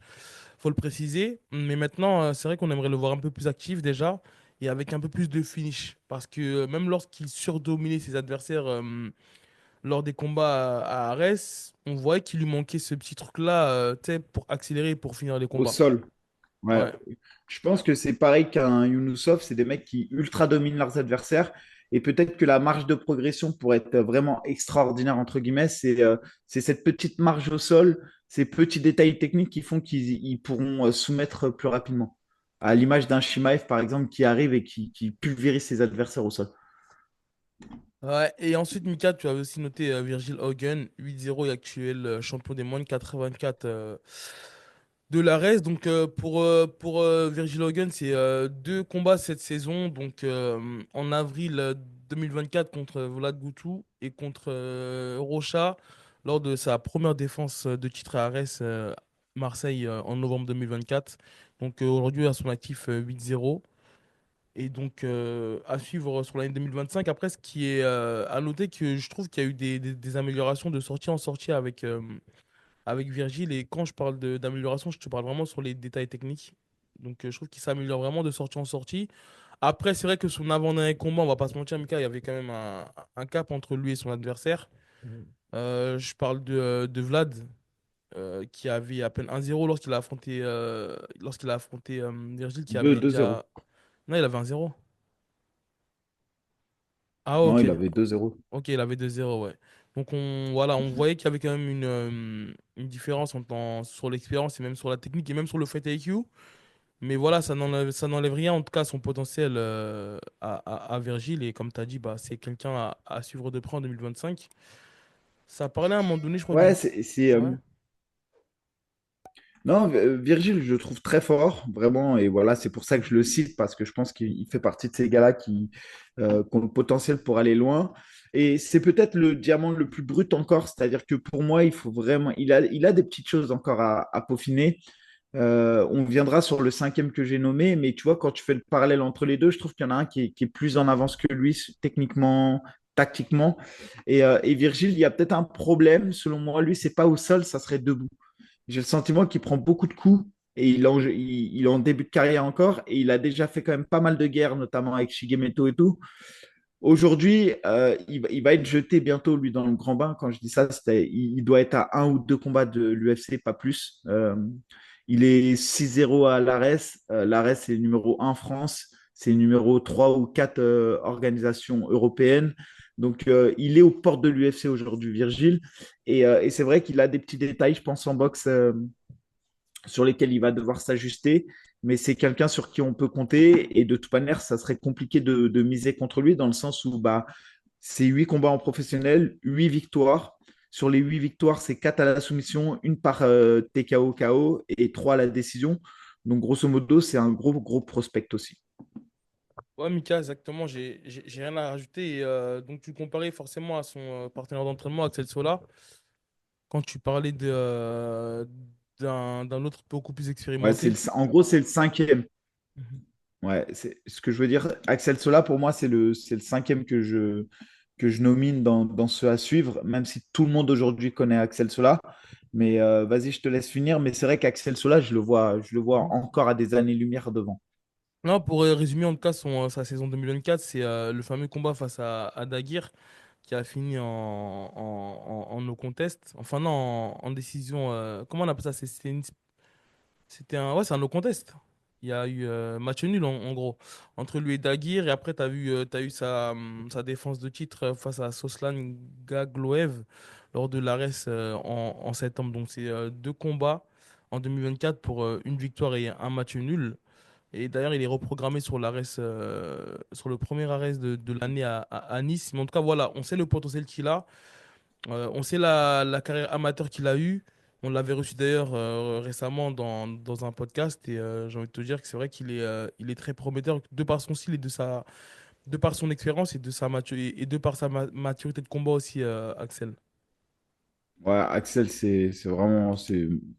faut le préciser. Mais maintenant, c'est vrai qu'on aimerait le voir un peu plus actif déjà et avec un peu plus de finish. Parce que même lorsqu'il surdominait ses adversaires lors des combats à Arès, on voyait qu'il lui manquait ce petit truc-là, tu sais, pour accélérer et pour finir les Au combats. sol. Ouais. Ouais. Je pense que c'est pareil qu'un Younoussov, c'est des mecs qui ultra dominent leurs adversaires. Et peut-être que la marge de progression pour être vraiment extraordinaire, entre guillemets, c'est cette petite marge au sol, ces petits détails techniques qui font qu'ils pourront soumettre plus rapidement. À l'image d'un Shimaev, par exemple, qui arrive et qui pulvérise ses adversaires au sol. Ouais, et ensuite, Mika, tu avais aussi noté Virgil Hogan, 8-0 et actuel champion des moins de 84 de l'ARES. Donc, pour Virgil Hogan, c'est deux combats cette saison. Donc, en avril 2024 contre Vlad Gutu et contre Rocha lors de sa première défense de titre à Arès Marseille en novembre 2024. Donc, aujourd'hui, à son actif 8-0. Et donc, à suivre sur l'année 2025. Après, ce qui est à noter, que je trouve qu'il y a eu des améliorations de sortie en sortie avec Virgile. Et quand je parle d'amélioration, je te parle vraiment sur les détails techniques. Donc, je trouve qu'il s'améliore vraiment de sortie en sortie. Après, c'est vrai que son avant-dernier combat, on va pas se mentir, Mika, il y avait quand même un cap entre lui et son adversaire. Je parle de Vlad, qui avait à peine 1-0 lorsqu'il a affronté Virgile, qui Deux avait 2-0. déjà. Non, il avait 1-0. Ah, Non, ok. il avait 2-0. Ok, il avait 2-0, ouais. Donc voilà, on voyait qu'il y avait quand même une différence sur l'expérience et même sur la technique et même sur le fight IQ. Mais voilà, ça n'enlève rien en tout cas à son potentiel à Virgile. Et comme tu as dit, bah, c'est quelqu'un à suivre de près en 2025. Ça parlait à un moment donné, je crois, Ouais, d'une... Ouais. non, Virgile, je le trouve très fort, vraiment. Et voilà, c'est pour ça que je le cite, parce que je pense qu'il fait partie de ces gars-là qui ont le potentiel pour aller loin. Et c'est peut-être le diamant le plus brut encore, c'est-à-dire que pour moi, il faut vraiment. Il a des petites choses encore à peaufiner. On viendra sur le cinquième que j'ai nommé, mais tu vois, quand tu fais le parallèle entre les deux, je trouve qu'il y en a un qui est plus en avance que lui, techniquement, tactiquement. Et Virgile, il y a peut-être un problème, selon moi, lui, c'est pas au sol, ça serait debout. J'ai le sentiment qu'il prend beaucoup de coups et il est en début de carrière encore et il a déjà fait quand même pas mal de guerres, notamment avec Shigemeto et tout. Aujourd'hui, il va être jeté bientôt, lui, dans le grand bain. Quand je dis ça, il doit être à un ou deux combats de l'UFC, pas plus. Il est 6-0 à l'ARES. L'ARES, c'est le numéro 1 France. C'est le numéro 3 ou 4 organisations européennes. Donc, il est aux portes de l'UFC aujourd'hui, Virgile. Et c'est vrai qu'il a des petits détails, je pense, en boxe sur lesquels il va devoir s'ajuster. Mais c'est quelqu'un sur qui on peut compter. Et de toute manière, ça serait compliqué de miser contre lui dans le sens où bah, c'est 8 combats en professionnel, 8 victoires. Sur les 8 victoires, c'est 4 à la soumission, une par TKO, KO et 3 à la décision. Donc, grosso modo, c'est un gros, gros prospect aussi. Ouais, Mika, exactement. J'ai rien à rajouter. Et, donc, tu comparais forcément à son partenaire d'entraînement, Axel Sola, quand tu parlais d'un autre beaucoup plus Ouais, expérimenté. en gros, c'est le cinquième. Mhm. Ouais, c'est ce que je veux dire. Axel Sola, pour moi, c'est le cinquième que je nomine dans ceux à suivre, même si tout le monde aujourd'hui connaît Axel Sola. Mais vas-y, je te laisse finir. Mais c'est vrai qu'Axel Sola, je le vois encore à des années-lumière devant. Non, pour résumer en tout cas sa saison 2024, c'est le fameux combat face à Daguerre qui a fini en no contest. Enfin, non, en décision. Comment on appelle ça? C'était un, ouais, c'est un no contest. Il y a eu match nul en gros entre lui et Daguerre. Et après, t'as eu sa défense de titre face à Soslan Gagloev lors de l'ARES en septembre. Donc, c'est deux combats en 2024 pour une victoire et un match nul. Et d'ailleurs, il est reprogrammé sur sur le premier ARES de l'année à Nice. Mais en tout cas, voilà, on sait le potentiel qu'il a. On sait la carrière amateur qu'il a eue. On l'avait reçu d'ailleurs récemment dans un podcast. Et j'ai envie de te dire que c'est vrai il est très prometteur de par son style et de par son expérience et et de par sa maturité de combat aussi, Axel. Ouais, Axel, c'est vraiment,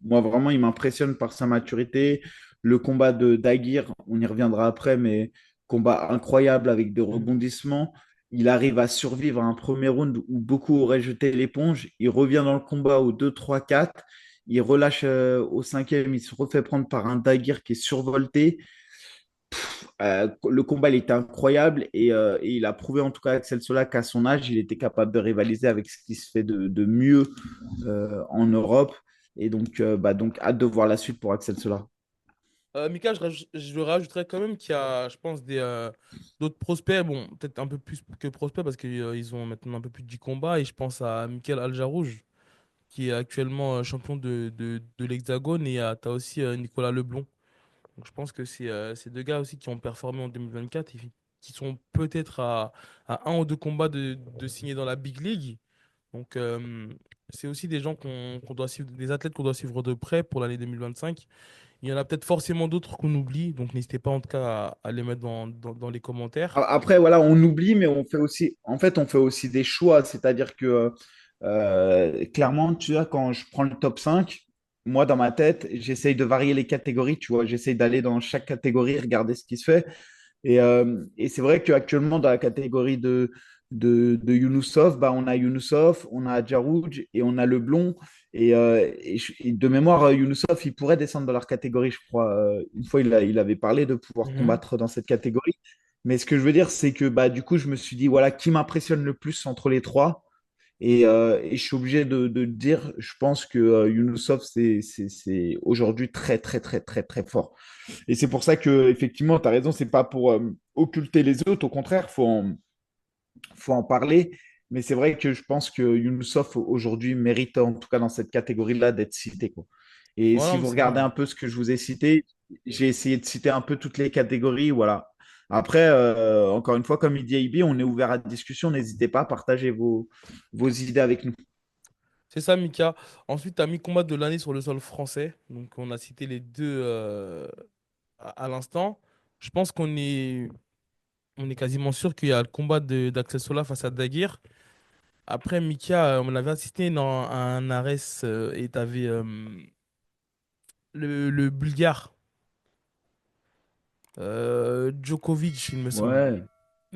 moi vraiment, il m'impressionne par sa maturité. Le combat de Daguerre, on y reviendra après, mais combat incroyable avec des Mm. rebondissements. Il arrive à survivre à un premier round où beaucoup auraient jeté l'éponge. Il revient dans le combat au 2, 3, 4. Il relâche au cinquième. Il se refait prendre par un Daguerre qui est survolté. Le combat, il était incroyable et il a prouvé en tout cas Axel Sola qu'à son âge, il était capable de rivaliser avec ce qui se fait de mieux en Europe. Et donc, hâte de voir la suite pour Axel Sola. Mika, je rajouterais quand même qu'il y a, je pense, d'autres prospects, bon, peut-être un peu plus que prospects parce qu'ils ont maintenant un peu plus de 10 combats. Et je pense à Michael Aljarouj, qui est actuellement champion de l'Hexagone. Et tu as aussi Nicolas Leblond. Donc je pense que c'est ces deux gars aussi qui ont performé en 2024 et qui sont peut-être à un ou deux combats de signer dans la Big League. Donc c'est aussi des gens qu'on doit suivre, des athlètes qu'on doit suivre de près pour l'année 2025. Il y en a peut-être forcément d'autres qu'on oublie, donc n'hésitez pas en tout cas à les mettre dans les commentaires. Après, voilà, on oublie, mais on fait aussi, en fait, on fait aussi des choix. C'est-à-dire que clairement, tu vois, quand je prends le top 5 moi, dans ma tête, j'essaye de varier les catégories, tu vois. J'essaye d'aller dans chaque catégorie, regarder ce qui se fait. Et c'est vrai qu'actuellement, dans la catégorie de Younoussov, bah, on a Younoussov, on a Djarouj et on a Leblond. Et de mémoire, Younoussov, il pourrait descendre dans leur catégorie, je crois. Une fois, il avait parlé de pouvoir Mhm. combattre dans cette catégorie. Mais ce que je veux dire, c'est que bah, du coup, je me suis dit, voilà, qui m'impressionne le plus entre les trois? Et je suis obligé de dire, je pense que Younoussov, c'est aujourd'hui très, très, très, très, très fort. Et c'est pour ça que, effectivement, tu as raison, c'est pas pour occulter les autres, au contraire, faut en parler. Mais c'est vrai que je pense que Younoussov aujourd'hui mérite, en tout cas dans cette catégorie-là, d'être cité, quoi. Et Voilà, si mais vous c'est vrai. regardez un peu ce que je vous ai cité, j'ai essayé de citer un peu toutes les catégories. Voilà. Après, encore une fois, comme il dit IB, on est ouvert à la discussion. N'hésitez pas à partager vos idées avec nous. C'est ça, Mika. Ensuite, tu as mis combat de l'année sur le sol français. Donc, on a cité les deux à l'instant. Je pense on est quasiment sûr qu'il y a le combat d'Axel Sola face à Daguerre. Après, Mika, on avait assisté dans un Ares et tu avais le Bulgare, Djokovic, il me semble. Ouais,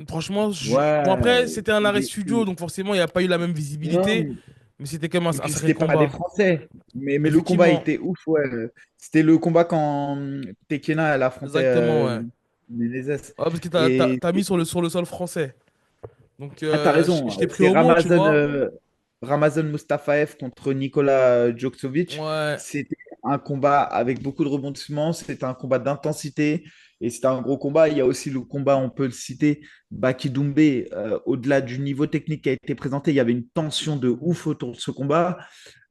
Franchement, bon, après, ouais. c'était un arrêt studio, donc forcément, il n'y a pas eu la même visibilité, Non, mais c'était quand même et un puis sacré c'était pas des combat. Français. Mais le combat Effectivement, était ouf, ouais. C'était le combat quand Tekena elle affrontait exactement, ouais. Menezes. Ouais, parce que Et t'as mis sur le sol français. Donc, ah, t'as je raison, t'ai pris c'est au mot, tu vois. Ramazan Mustafaev contre Nikola Djokovic. Ouais, C'était un combat avec beaucoup de rebondissements, c'était un combat d'intensité et c'était un gros combat. Il y a aussi le combat, on peut le citer, Baki Doumbé. Au-delà du niveau technique qui a été présenté, il y avait une tension de ouf autour de ce combat.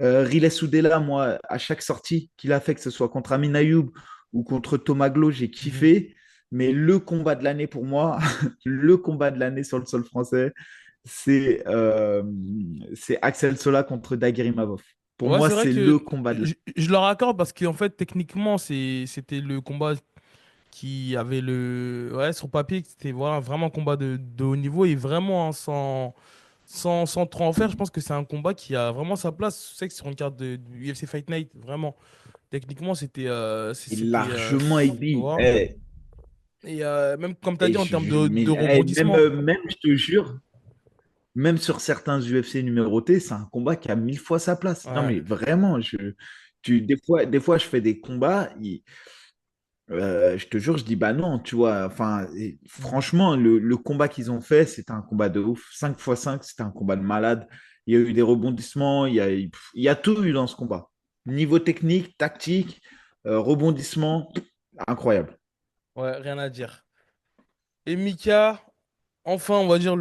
Riles Soudela, moi, à chaque sortie qu'il a fait, que ce soit contre Amin Ayoub ou contre Thomas Glo, j'ai mhm. kiffé. Mais le combat de l'année pour moi, le combat de l'année sur le sol français, c'est c'est Axel Sola contre Daguerre. Pour Ouais, moi, c'est vrai c'est que le combat de je leur accorde parce qu'en fait, techniquement, c'était le combat qui avait Ouais, sur papier, c'était voilà, vraiment un combat de haut niveau et vraiment hein, sans trop en faire, je pense que c'est un combat qui a vraiment sa place. Je sais que sur une carte du UFC Fight Night, vraiment. Techniquement, largement tu aidé. vois. Eh, Et même, comme tu as et dit, en termes de même, rebondissement. même, je te jure, même sur certains UFC numérotés, c'est un combat qui a 1000 fois sa place. Non, Ouais. mais vraiment, des fois, je fais des combats. Je te jure, je dis bah non, tu vois. Enfin, Mhm. franchement, le combat qu'ils ont fait, c'était un combat de ouf. 5 x 5, c'était un combat de malade. Il y a eu des rebondissements, il y a tout eu dans ce combat. Niveau technique, tactique, rebondissement, incroyable. Ouais, rien à dire. Et Mika, enfin, on va dire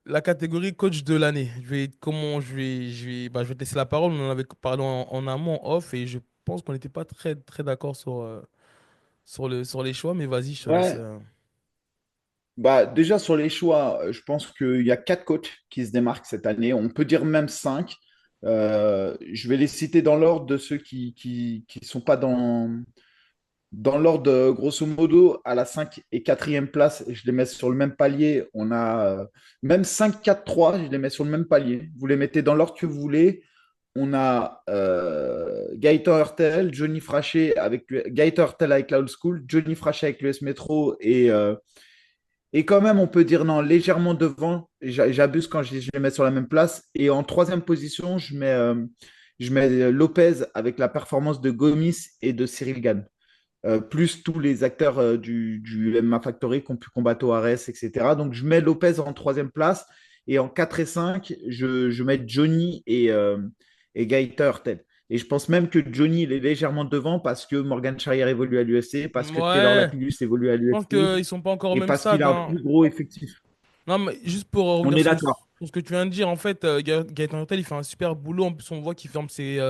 la catégorie coach de l'année. Je vais te laisser la parole. On en avait parlé en amont, en off, et je pense qu'on n'était pas très, très d'accord sur les choix, mais vas-y, je te laisse. Ouais, bah déjà sur les choix, je pense qu'il y a 4 coachs qui se démarquent cette année. On peut dire même 5. Je vais les citer dans l'ordre de ceux qui sont pas dans l'ordre, grosso modo, à la 5 et quatrième place, je les mets sur le même palier. On a même 5, 4, 3, je les mets sur le même palier. Vous les mettez dans l'ordre que vous voulez. On a Gaëtan Hurtel, Johnny Frachet Gaëtan Hurtel avec la Old School, Johnny Frachet avec l'US Metro et quand même, on peut dire non, légèrement devant. J'abuse quand je les mets sur la même place. Et en troisième position, je mets Lopez avec la performance de Gomis et de Cyril Gann. Plus tous les acteurs du MMA Factory qui ont pu combattre au Ares, etc. Donc, je mets Lopez en troisième place. Et en 4 et 5, je mets Johnny et Gaëtan Hurtel. Et je pense même que Johnny il est légèrement devant parce que Morgan Charrière évolue à l'UFC, parce que Taylor Ouais, Lapillus évolue à je pense l'UFC qu'ils sont pas encore au et même parce qu'il stade, a un hein. plus gros effectif. Non, mais juste pour On revenir est sur, d'accord. sur ce que tu viens de dire, en fait, Gaëtan Hurtel, il fait un super boulot. En plus, on voit qu'il forme ses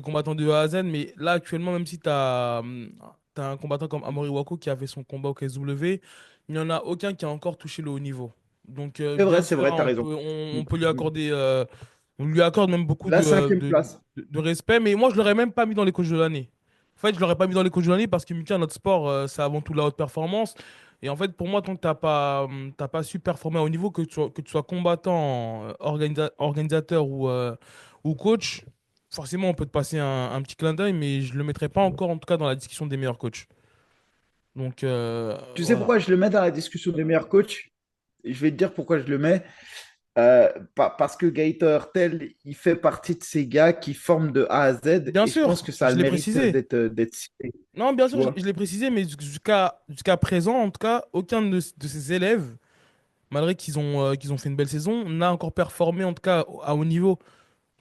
combattants de A à Z. Mais là, actuellement, même si tu as, un combattant comme Amori Wako qui a fait son combat au KSW, il n'y en a aucun qui a encore touché le haut niveau. Donc, bien C'est sûr, vrai, hein, t'as raison. on peut lui accorder, on lui accorde même beaucoup La cinquième place. de respect. Mais moi, je ne l'aurais même pas mis dans les coachs de l'année. En fait, je ne l'aurais pas mis dans les coachs de l'année parce que, Mika, notre sport, c'est avant tout la haute performance. Et en fait, pour moi, tant que t'as pas su performer à haut niveau, que tu sois combattant, organisateur ou coach, forcément, on peut te passer un petit clin d'œil, mais je le mettrai pas encore, en tout cas, dans la discussion des meilleurs coachs. Donc, Tu sais voilà. pourquoi je le mets dans la discussion des meilleurs coachs? Je vais te dire pourquoi je le mets. Parce que Gaëtan Hurtel, il fait partie de ces gars qui forment de A à Z Bien et je pense sûr, que ça a je le l'ai mérite précisé. d'être cité. Non, bien Tu sûr, je, vois? je l'ai précisé, mais jusqu'à présent, en tout cas, aucun de ses élèves, malgré qu'ils ont fait une belle saison, n'a encore performé, en tout cas, à haut niveau.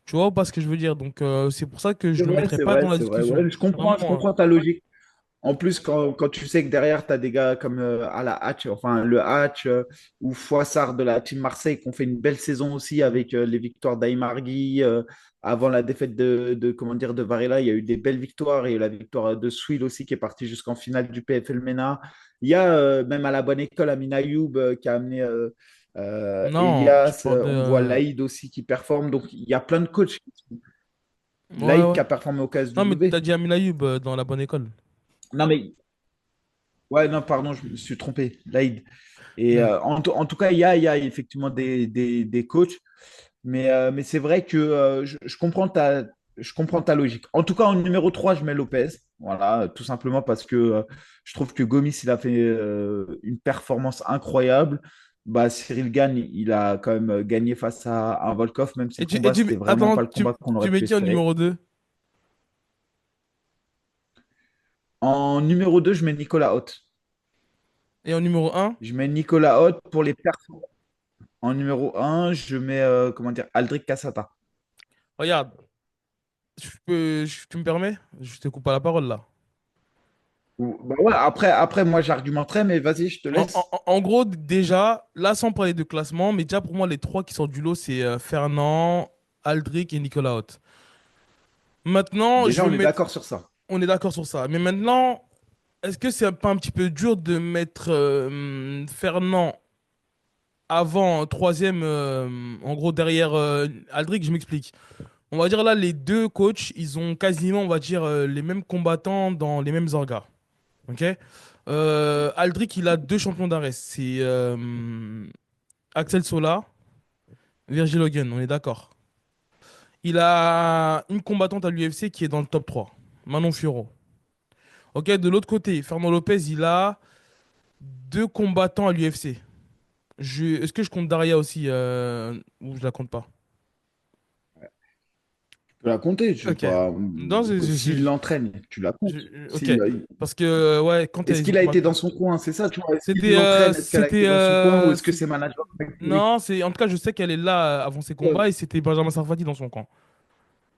Tu vois pas ce que je veux dire? Donc, c'est pour ça que je le mettrai C'est pas vrai, dans la c'est vrai. discussion. Ouais, je comprends Vraiment. ta logique. En plus, quand tu sais que derrière, tu as des gars comme à la Hatch, enfin le Hatch ou Foissard de la Team Marseille qui ont fait une belle saison aussi avec les victoires d'Aïmargui. Avant la défaite comment dire, de Varela, il y a eu des belles victoires et la victoire de Swill aussi qui est partie jusqu'en finale du PFL MENA. Il y a même à la bonne école Amin Ayoub qui a amené Non, je Elias. parle de. On voit Laïd aussi qui performe. Donc il y a plein de coachs. Ouais, Laïd ouais. qui a performé au Non, mais KSW. t'as dit Amin Ayoub dans la bonne école. Non, mais ouais, non, pardon, je me suis trompé. Laïd. Et Hmm. en tout cas, il y a effectivement des coachs, mais c'est vrai que je comprends ta logique. En tout cas, en numéro 3 je mets Lopez. Voilà, tout simplement parce que je trouve que Gomis, il a fait une performance incroyable. Bah, Cyril Gann, il a quand même gagné face à un Volkov, même si le combat, c'était vraiment Attends, pas le combat qu'on aurait tu mets pu qui en espérer. numéro 2? En numéro 2 je mets Nicolas Haute. Et en numéro un? Je mets Nicolas Haute pour les performances. En numéro un je mets, comment dire, Aldric Cassata. Regarde, tu me permets? Je te coupe pas la parole là. Bah ouais, après, moi, j'argumenterai, mais vas-y, je te laisse. En gros, déjà, là, sans parler de classement, mais déjà pour moi, les trois qui sortent du lot, c'est Fernand, Aldric et Nicolas Haute. Maintenant, je Déjà, vais on est mettre. d'accord sur ça. On est d'accord sur ça. Mais maintenant, est-ce que c'est pas un petit peu dur de mettre Fernand avant, troisième, en gros, derrière Aldric? Je m'explique. On va dire là, les deux coachs, ils ont quasiment, on va dire, les mêmes combattants dans les mêmes orgas. Ok? Aldric, il a deux champions d'arrêt. C'est Axel Sola, Virgil Hogan, on est d'accord. Il a une combattante à l'UFC qui est dans le top 3, Manon Fiorot. Ok, de l'autre côté, Fernand Lopez, il a deux combattants à l'UFC. Est-ce que je compte Daria aussi ou je la compte pas? Tu peux la compter, tu Ok. pas. Non, S'il l'entraîne, tu la comptes. ok. S'il, Parce que, ouais, quand est-ce qu'il a été dans son coin? C'est ça, tu vois. Est-ce qu'il l'entraîne? Est-ce qu'elle a été dans son coin? Ou est-ce que c'est manager? Oui. Non, en tout cas, je sais qu'elle est là avant ses Ouais. combats et c'était Benjamin Sarfati dans son camp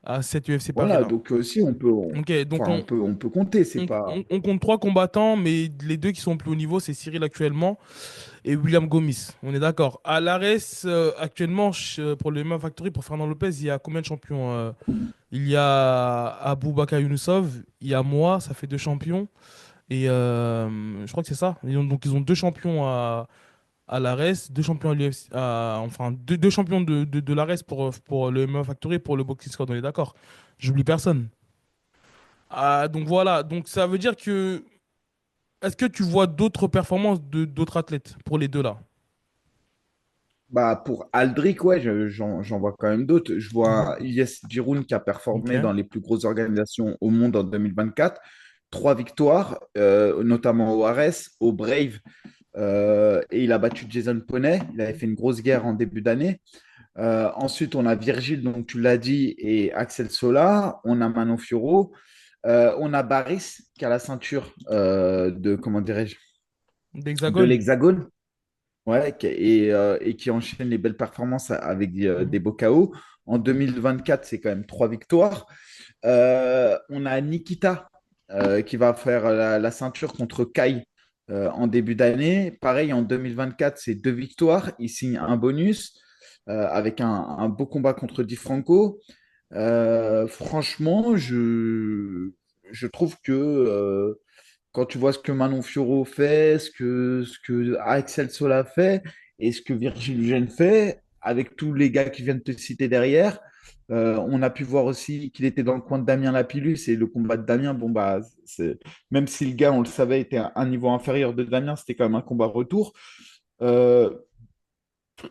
à cette UFC Paris Voilà, là. donc si on peut, Ok, donc enfin, on peut compter, c'est pas. on compte trois combattants, mais les deux qui sont plus haut niveau, c'est Cyril actuellement et William Gomis. On est d'accord. À l'ARES, actuellement, pour le MMA Factory, pour Fernand Lopez, il y a combien de champions il y a Abou Younousov, il y a moi, ça fait deux champions. Et je crois que c'est ça. Donc ils ont deux champions à l'ARES, deux champions à l'UFC, enfin deux champions de l'ARES pour le MMA Factory et pour le Boxing Squad, on est d'accord. J'oublie personne. Ah, donc voilà, donc ça veut dire que est-ce que tu vois d'autres performances de d'autres athlètes pour les deux là? Bah, pour Aldric, ouais, j'en vois quand même d'autres. Je Mhm. vois Ilyes Giroun qui a performé Ok. dans les plus grosses organisations au monde en 2024. Trois victoires, notamment au Ares, au Brave, et il a battu Jason Poney. Il avait fait une grosse guerre en début d'année. Ensuite, on a Virgile, donc tu l'as dit, et Axel Sola. On a Manon Fiorot. On a Baris qui a la ceinture de, comment dirais-je, de D'Hexagone. l'Hexagone. Ouais, et qui enchaîne les belles performances avec Mhm. des beaux KO. En 2024, c'est quand même trois victoires. On a Nikita qui va faire la ceinture contre Kai en début d'année. Pareil, en 2024, c'est deux victoires. Il signe un bonus avec un beau combat contre Di Franco. Franchement, je trouve que quand tu vois ce que Manon Fiorot fait, ce que Axel Sola fait et ce que Virgil Eugène fait, avec tous les gars qui viennent te citer derrière, on a pu voir aussi qu'il était dans le coin de Damien Lapillus et le combat de Damien, bon bah, même si le gars, on le savait, était à un niveau inférieur de Damien, c'était quand même un combat retour. Euh,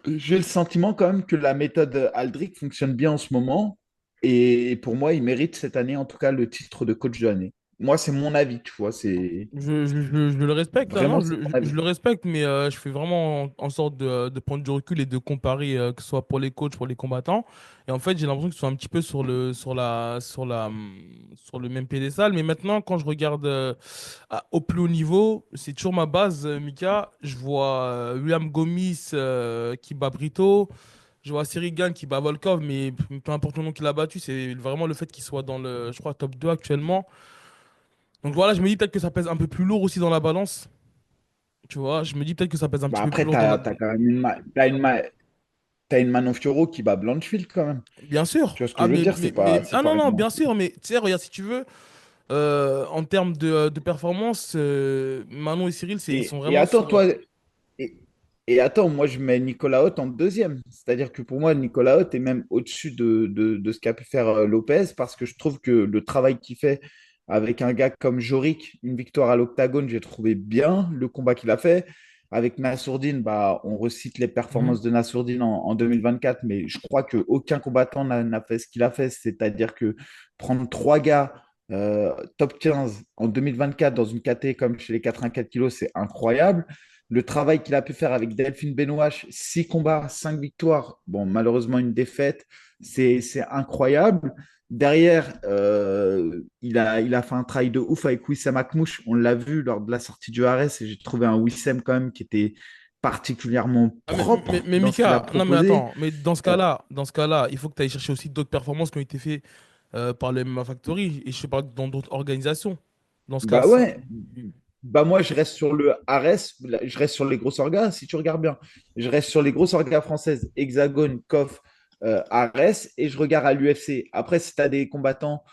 j'ai le sentiment quand même que la méthode Aldric fonctionne bien en ce moment et pour moi, il mérite cette année en tout cas le titre de coach de l'année. Moi, c'est mon avis, tu vois, c'est Je le respecte, hein, non, vraiment c'est mon je avis. le respecte, mais je fais vraiment en sorte de prendre du recul et de comparer, que ce soit pour les coachs, pour les combattants. Et en fait, j'ai l'impression qu'ils sont un petit peu sur le même piédestal. Mais maintenant, quand je regarde au plus haut niveau, c'est toujours ma base, Mika. Je vois William Gomis qui bat Brito. Je vois Cyril Gane qui bat Volkov, mais peu importe le nom qu'il a battu, c'est vraiment le fait qu'il soit dans le, je crois, top 2 actuellement. Donc voilà, je me dis peut-être que ça pèse un peu plus lourd aussi dans la balance. Tu vois, je me dis peut-être que ça pèse un Bah petit peu plus après, lourd dans la... t'as quand même t'as une Manon Fiorot qui bat Blanchfield quand même. Bien sûr. Tu vois ce que Ah, je veux dire? C'est ah pas non, non, rédhibitoire. bien sûr, mais tu sais, regarde, si tu veux, en termes de performance, Manon et Cyril, ils sont Et vraiment attends, sur... toi, et, et attends, moi je mets Nicolas Haute en deuxième. C'est-à-dire que pour moi, Nicolas Haute est même au-dessus de ce qu'a pu faire Lopez parce que je trouve que le travail qu'il fait avec un gars comme Jorik, une victoire à l'octagone, j'ai trouvé bien le combat qu'il a fait. Avec Nassourdine, bah, on recite les Mhm. performances de Nassourdine en 2024, mais je crois qu'aucun combattant n'a fait ce qu'il a fait. C'est-à-dire que prendre trois gars top 15 en 2024 dans une KT comme chez les 84 kilos, c'est incroyable. Le travail qu'il a pu faire avec Delphine Benouache, 6 combats, 5 victoires, bon, malheureusement une défaite, c'est incroyable. Derrière, il a fait un travail de ouf avec Wissam Akmouche. On l'a vu lors de la sortie du Ares et j'ai trouvé un Wissam quand même qui était particulièrement Ah, propre mais dans ce qu'il a Mika, non mais proposé. attends, mais Euh, dans ce cas-là, il faut que tu ailles chercher aussi d'autres performances qui ont été faites par le MMA Factory, et je sais pas, dans d'autres organisations. Dans ce cas, Bah si... ouais, bah moi je reste sur le Ares, je reste sur les grosses orgas, si tu regardes bien. Je reste sur les grosses orgas françaises, Hexagone, KOF, Ares, et je regarde à l'UFC. Après, si tu as des combattants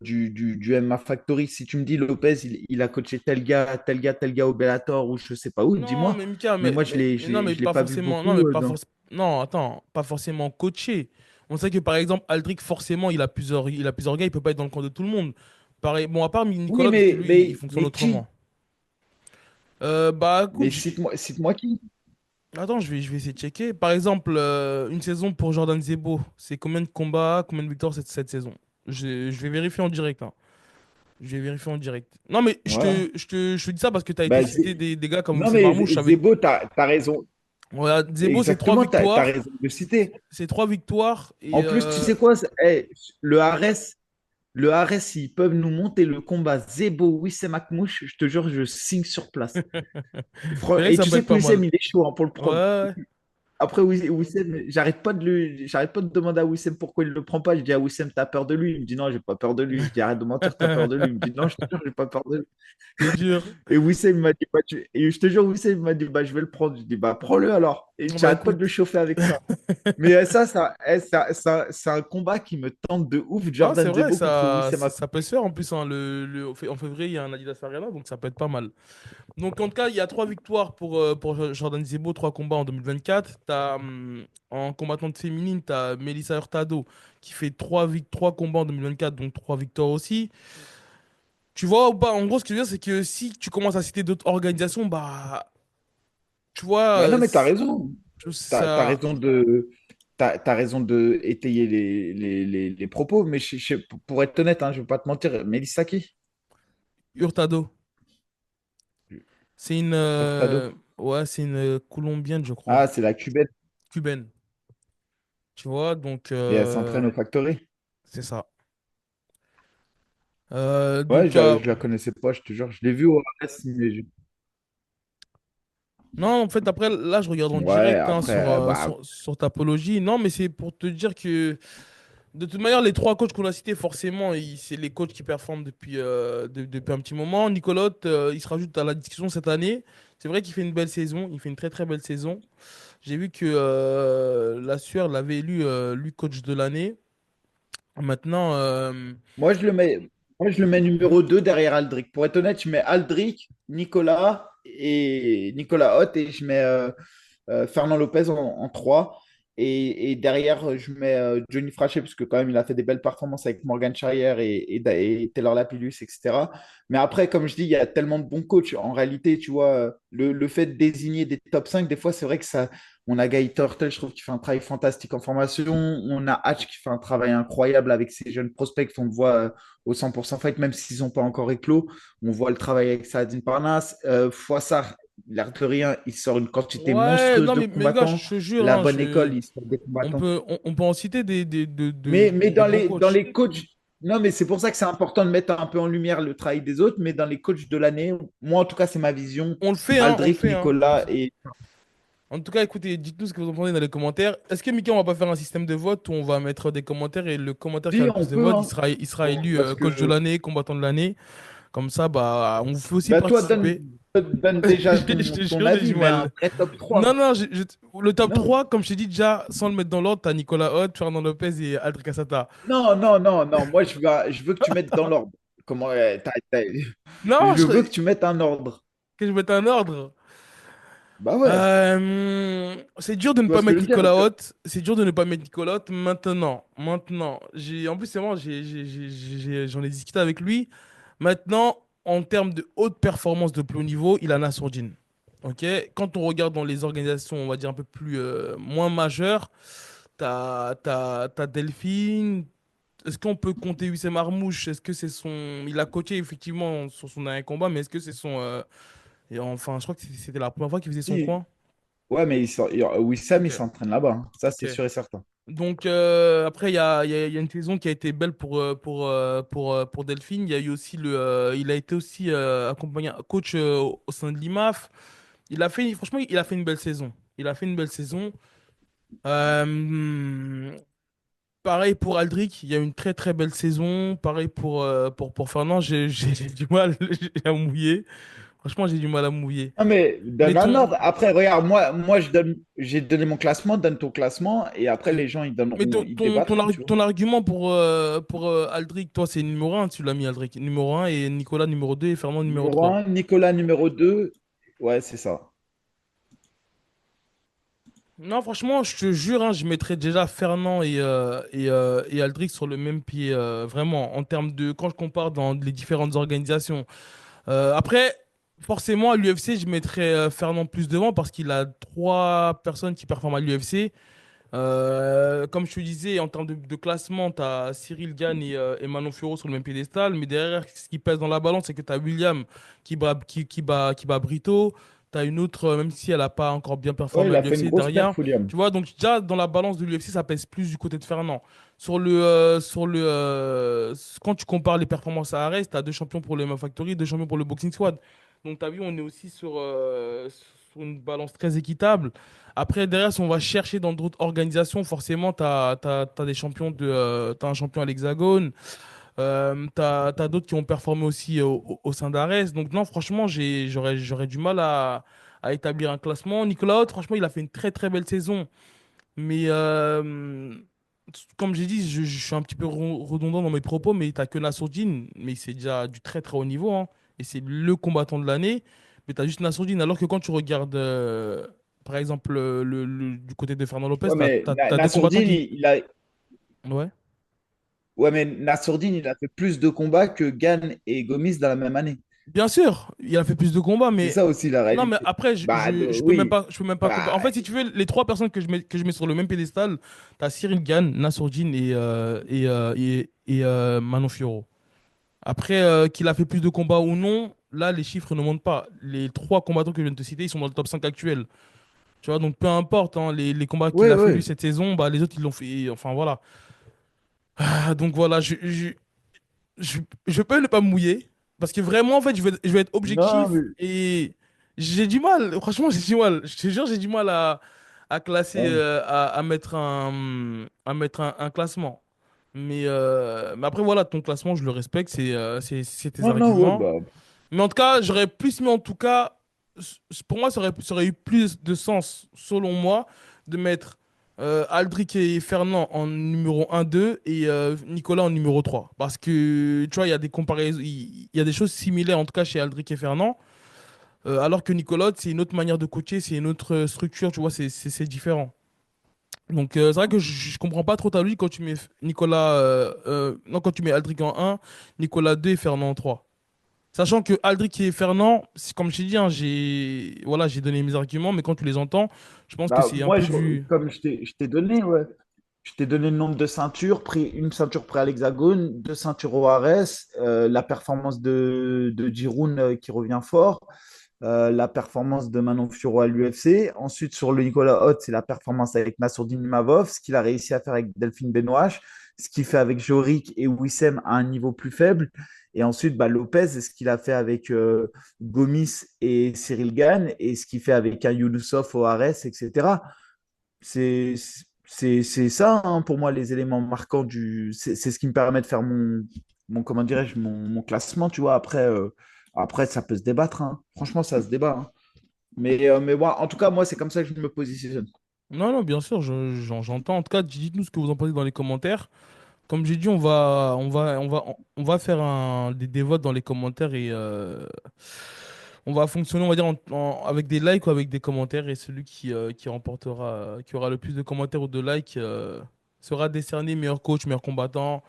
du MMA Factory, si tu me dis Lopez, il a coaché tel gars au Bellator ou je sais pas où, Non, dis-moi. mais Mika, Mais moi non, mais je l'ai pas pas vu forcément, non, beaucoup mais pas dans... forcément, non, attends, pas forcément coaché. On sait que par exemple, Aldric, forcément, il a plusieurs gars, il peut pas être dans le camp de tout le monde. Pareil, bon, à part Oui, Nicolas, parce que lui, il fonctionne mais qui? autrement. Bah, écoute, Mais cite-moi qui? attends, je vais essayer de checker. Par exemple, une saison pour Jordan Zebo, c'est combien de combats, combien de victoires cette saison? Je vais vérifier en direct, hein. Je vais vérifier en direct. Non, mais Voilà. je te dis ça parce que tu as été Bah, cité des gars comme non, Wissem mais Marmouche avec. Zebo, t'as raison. Voilà, Zebo, Exactement, t'as raison de le citer. C'est trois victoires et En plus, tu sais quoi? Le Ares, le Ares, s'ils peuvent nous monter le combat Zebo, Wissem Akmouche, je te jure, je signe sur place. c'est vrai que Et ça tu peut sais être que pas Wissem, mal. il est chaud hein, pour le Ouais, prendre. ouais. Après, Wissem, j'arrête pas de demander à Wissem pourquoi il ne le prend pas. Je dis à Wissem, t'as peur de lui? Il me dit non, j'ai pas peur de lui. Je dis arrête de mentir, t'as peur de lui. Il me dit non, je te jure, j'ai pas peur de lui. C'est dur. Et Wissem m'a dit, et je te jure, Wissem m'a dit, bah, je vais le prendre. Je dis, bah, prends-le alors. Et On va j'arrête pas de le écoute. chauffer avec ça. Mais c'est un combat qui me tente de ouf, Ah, c'est Jordan vrai, Zebo contre Wissem ça peut se faire en plus, hein, en février, il y a un Adidas Arena, donc ça peut être pas mal. Donc en tout cas, il y a trois victoires pour Jordan Zebo, trois combats en 2024. En combattante féminine, tu as Melissa Hurtado qui fait trois combats en 2024, donc trois victoires aussi. Tu vois ou pas, en gros, ce que je veux dire, c'est que si tu commences à citer d'autres organisations, bah, tu vois, Ouais, non, mais t'as raison. T'as ça. raison t'as raison de étayer les propos. Mais pour être honnête, hein, je ne vais pas te mentir, Melissa qui? Hurtado, c'est une. Hurtado. Ouais, c'est une Colombienne, je crois. Ah, c'est la cubaine. Cubaine. Tu vois, donc, Et elle s'entraîne au Factory. c'est ça. Ouais, Donc, je la connaissais pas, je te jure. Je l'ai vue au RS, non, en fait, après, là, je regarde en ouais, direct hein, après, bah, sur Tapologie. Non, mais c'est pour te dire que, de toute manière, les trois coachs qu'on a cités, forcément, c'est les coachs qui performent depuis un petit moment. Nicolotte, il se rajoute à la discussion cette année. C'est vrai qu'il fait une belle saison. Il fait une très, très belle saison. J'ai vu que la Sueur l'avait élu, lui, coach de l'année. Maintenant, moi, je le mets numéro 2 derrière Aldric. Pour être honnête, je mets Aldric, Nicolas Hott et je mets Fernand Lopez en 3. Et derrière, je mets Johnny Frachet, parce que quand même, il a fait des belles performances avec Morgan Charrière et Taylor Lapillus, etc. Mais après, comme je dis, il y a tellement de bons coachs. En réalité, tu vois, le fait de désigner des top 5 des fois, c'est vrai que ça. On a Guy Turtle, je trouve qu'il fait un travail fantastique en formation. On a Hatch qui fait un travail incroyable avec ses jeunes prospects. On le voit au 100% fight, même s'ils n'ont pas encore éclos. On voit le travail avec Saadine Parnasse. Fouassar, l'artillerie, il sort une quantité ouais, monstrueuse non, de mais gars, combattants. je te jure, La hein, bonne école, il sort des combattants. on peut en citer Mais des bons dans coachs. les coachs, non, mais c'est pour ça que c'est important de mettre un peu en lumière le travail des autres. Mais dans les coachs de l'année, moi, en tout cas, c'est ma vision. On le fait, hein, on le Aldric, fait, hein. Nicolas et. En tout cas, écoutez, dites-nous ce que vous en pensez dans les commentaires. Est-ce que Mika, on va pas faire un système de vote où on va mettre des commentaires et le commentaire qui a Si, le on plus de peut, votes, hein. il sera élu Parce coach de que l'année, combattant de l'année. Comme ça, bah, on vous fait aussi Bah, toi, donne, participer. donne déjà Je te ton jure, j'ai avis, du mais un mal. vrai top Non, 3. non, le top Non, 3 comme je t'ai dit déjà, sans le mettre dans l'ordre, t'as Nicolas Hott, Fernand Lopez et Aldric Assata. non, non, non, non. Moi, je veux que tu mettes dans l'ordre. Comment, Non, je veux que tu mettes un ordre. que je mette un ordre. Bah ouais, C'est dur de ne tu vois pas ce que je mettre veux dire? Nicolas Hott. C'est dur de ne pas mettre Nicolas Hott maintenant. En plus, c'est moi, j'en ai discuté avec lui. Maintenant, en termes de haute performance de plus haut niveau, il a Nassourdine. Ok? Quand on regarde dans les organisations, on va dire un peu plus moins majeures, t'as Delphine. Est-ce qu'on peut compter Wissem Marmouche? Est-ce que c'est son. Il a coaché effectivement sur son dernier combat, mais est-ce que c'est son. Et enfin, je crois que c'était la première fois qu'il faisait son Si. coin. Ouais, mais Wissam, Ok, il s'entraîne là-bas, hein. Ça, c'est ok. sûr et certain. Donc après, il y a une saison qui a été belle pour Delphine. Il y a eu aussi il a été aussi accompagné, coach au sein de l'IMAF. Franchement, il a fait une belle saison. Il a fait une belle saison. Euh, Pareil pour Aldric, il y a une très très belle saison. Pareil pour Fernand, j'ai du mal à mouiller. Franchement, j'ai du mal à mouiller. Non, mais Mais donne un ton, ordre. Après, regarde, j'ai donné mon classement, donne ton classement, et après, ok. les gens, Mais ils débattront, tu vois. ton argument pour Aldric, toi, c'est numéro un, tu l'as mis Aldric. Numéro un et Nicolas numéro 2 et Fernand numéro Numéro 3. un, Nicolas numéro 2. Ouais, c'est ça. Non, franchement, je te jure, hein, je mettrais déjà Fernand et Aldric sur le même pied, vraiment, en termes de quand je compare dans les différentes organisations. Après, forcément, à l'UFC, je mettrais Fernand plus devant parce qu'il a trois personnes qui performent à l'UFC. Comme je te disais, en termes de classement, tu as Cyril Gane et Manon Fiorot sur le même piédestal. Mais derrière, ce qui pèse dans la balance, c'est que tu as William qui bat Brito. Tu as une autre, même si elle n'a pas encore bien Ouais, performé il à a fait une l'UFC, grosse Daria. perf, William. Tu vois, donc déjà, dans la balance de l'UFC, ça pèse plus du côté de Fernand. Quand tu compares les performances à Arès, tu as deux champions pour le MMA Factory, deux champions pour le Boxing Squad. Donc, tu as vu, on est aussi sur une balance très équitable. Après, derrière, si on va chercher dans d'autres organisations, forcément, des champions t'as un champion à l'Hexagone, t'as d'autres qui ont performé aussi au sein d'Ares. Donc, non, franchement, j'aurais du mal à établir un classement. Nicolas Haute, franchement, il a fait une très très belle saison. Mais comme j'ai dit, je suis un petit peu redondant dans mes propos, mais t'as que Nassourdine, mais c'est déjà du très très haut niveau, hein, et c'est le combattant de l'année. Mais t'as juste Nassourdine, alors que quand tu regardes, par exemple, du côté de Fernand Lopez, Ouais, mais t'as deux combattants Nassourdine, qui. il a... Ouais. Ouais, mais Nassourdine, il a fait plus de combats que Gann et Gomis dans la même année. Bien sûr, il a fait plus de combats, C'est mais ça aussi la non, mais réalité. après, Oui. je peux même pas comparer. Bah, En fait, si tu veux, les trois personnes que je mets sur le même pédestal, t'as Cyril Gann, Nassourdine et Manon Fiorot. Après, qu'il a fait plus de combats ou non, là, les chiffres ne montent pas. Les trois combattants que je viens de te citer, ils sont dans le top 5 actuel. Tu vois, donc peu importe, hein, les combats qu'il ouais, a fait lui ouais. cette saison, bah, les autres, ils l'ont fait. Enfin, voilà. Donc voilà, je, je peux ne pas me mouiller. Parce que vraiment, en fait, je vais être Non, objectif mais... et j'ai du mal. Franchement, j'ai du mal. Je te jure, j'ai du mal à classer, Ouais, à mettre un classement. Mais après, voilà, ton classement, je le respecte, c'est tes non, non, ouais, arguments. bah... Mais en tout cas, j'aurais plus mis en tout cas, pour moi, ça aurait eu plus de sens, selon moi, de mettre Aldric et Fernand en numéro un, 2 et Nicolas en numéro 3. Parce que, tu vois, il y a des comparaisons, il y a des choses similaires, en tout cas, chez Aldric et Fernand. Alors que Nicolas, c'est une autre manière de coacher, c'est une autre structure, tu vois, c'est différent. Donc, c'est vrai que je comprends pas trop ta logique quand tu mets non, quand tu mets Aldric en un, Nicolas 2 et Fernand en 3. Sachant que Aldric et Fernand, comme je t'ai dit, hein, j'ai donné mes arguments, mais quand tu les entends, je pense que Bah, c'est un peu du. comme je t'ai donné, ouais. Je t'ai donné le nombre de ceintures, pris une ceinture près à l'Hexagone, deux ceintures au Ares, la performance de Giroud qui revient fort, la performance de Manon Fiorot à l'UFC. Ensuite, sur le Nicolas Hott, c'est la performance avec Nassourdine Imavov, ce qu'il a réussi à faire avec Delphine Benoît, ce qu'il fait avec Jorik et Wissem à un niveau plus faible. Et ensuite, bah, Lopez, ce qu'il a fait avec Gomis et Cyril Gann, et ce qu'il fait avec un Younousov au Ares, etc. C'est c'est ça, hein, pour moi, les éléments marquants du. C'est ce qui me permet de faire comment dirais-je, mon classement, tu vois. Après, ça peut se débattre, hein. Franchement, ça se débat, hein. Mais ouais, en tout cas, moi, c'est comme ça que je me positionne. Non, non, bien sûr, j'entends. En tout cas, dites-nous ce que vous en pensez dans les commentaires. Comme j'ai dit, on va faire des votes dans les commentaires et on va fonctionner, on va dire, avec des likes ou avec des commentaires. Et celui qui remportera, qui aura le plus de commentaires ou de likes sera décerné meilleur coach, meilleur combattant.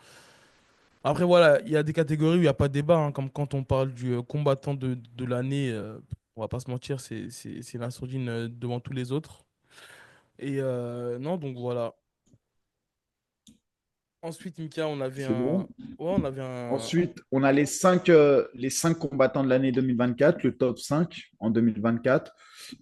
Après, voilà, il y a des catégories où il n'y a pas de débat, hein, comme quand on parle du combattant de l'année, on va pas se mentir, c'est la sourdine devant tous les autres. Et non, donc voilà. Ensuite, Mika, on avait C'est un. bon. Ouais, on avait un. Ensuite, on a les cinq combattants de l'année 2024, le top 5 en 2024.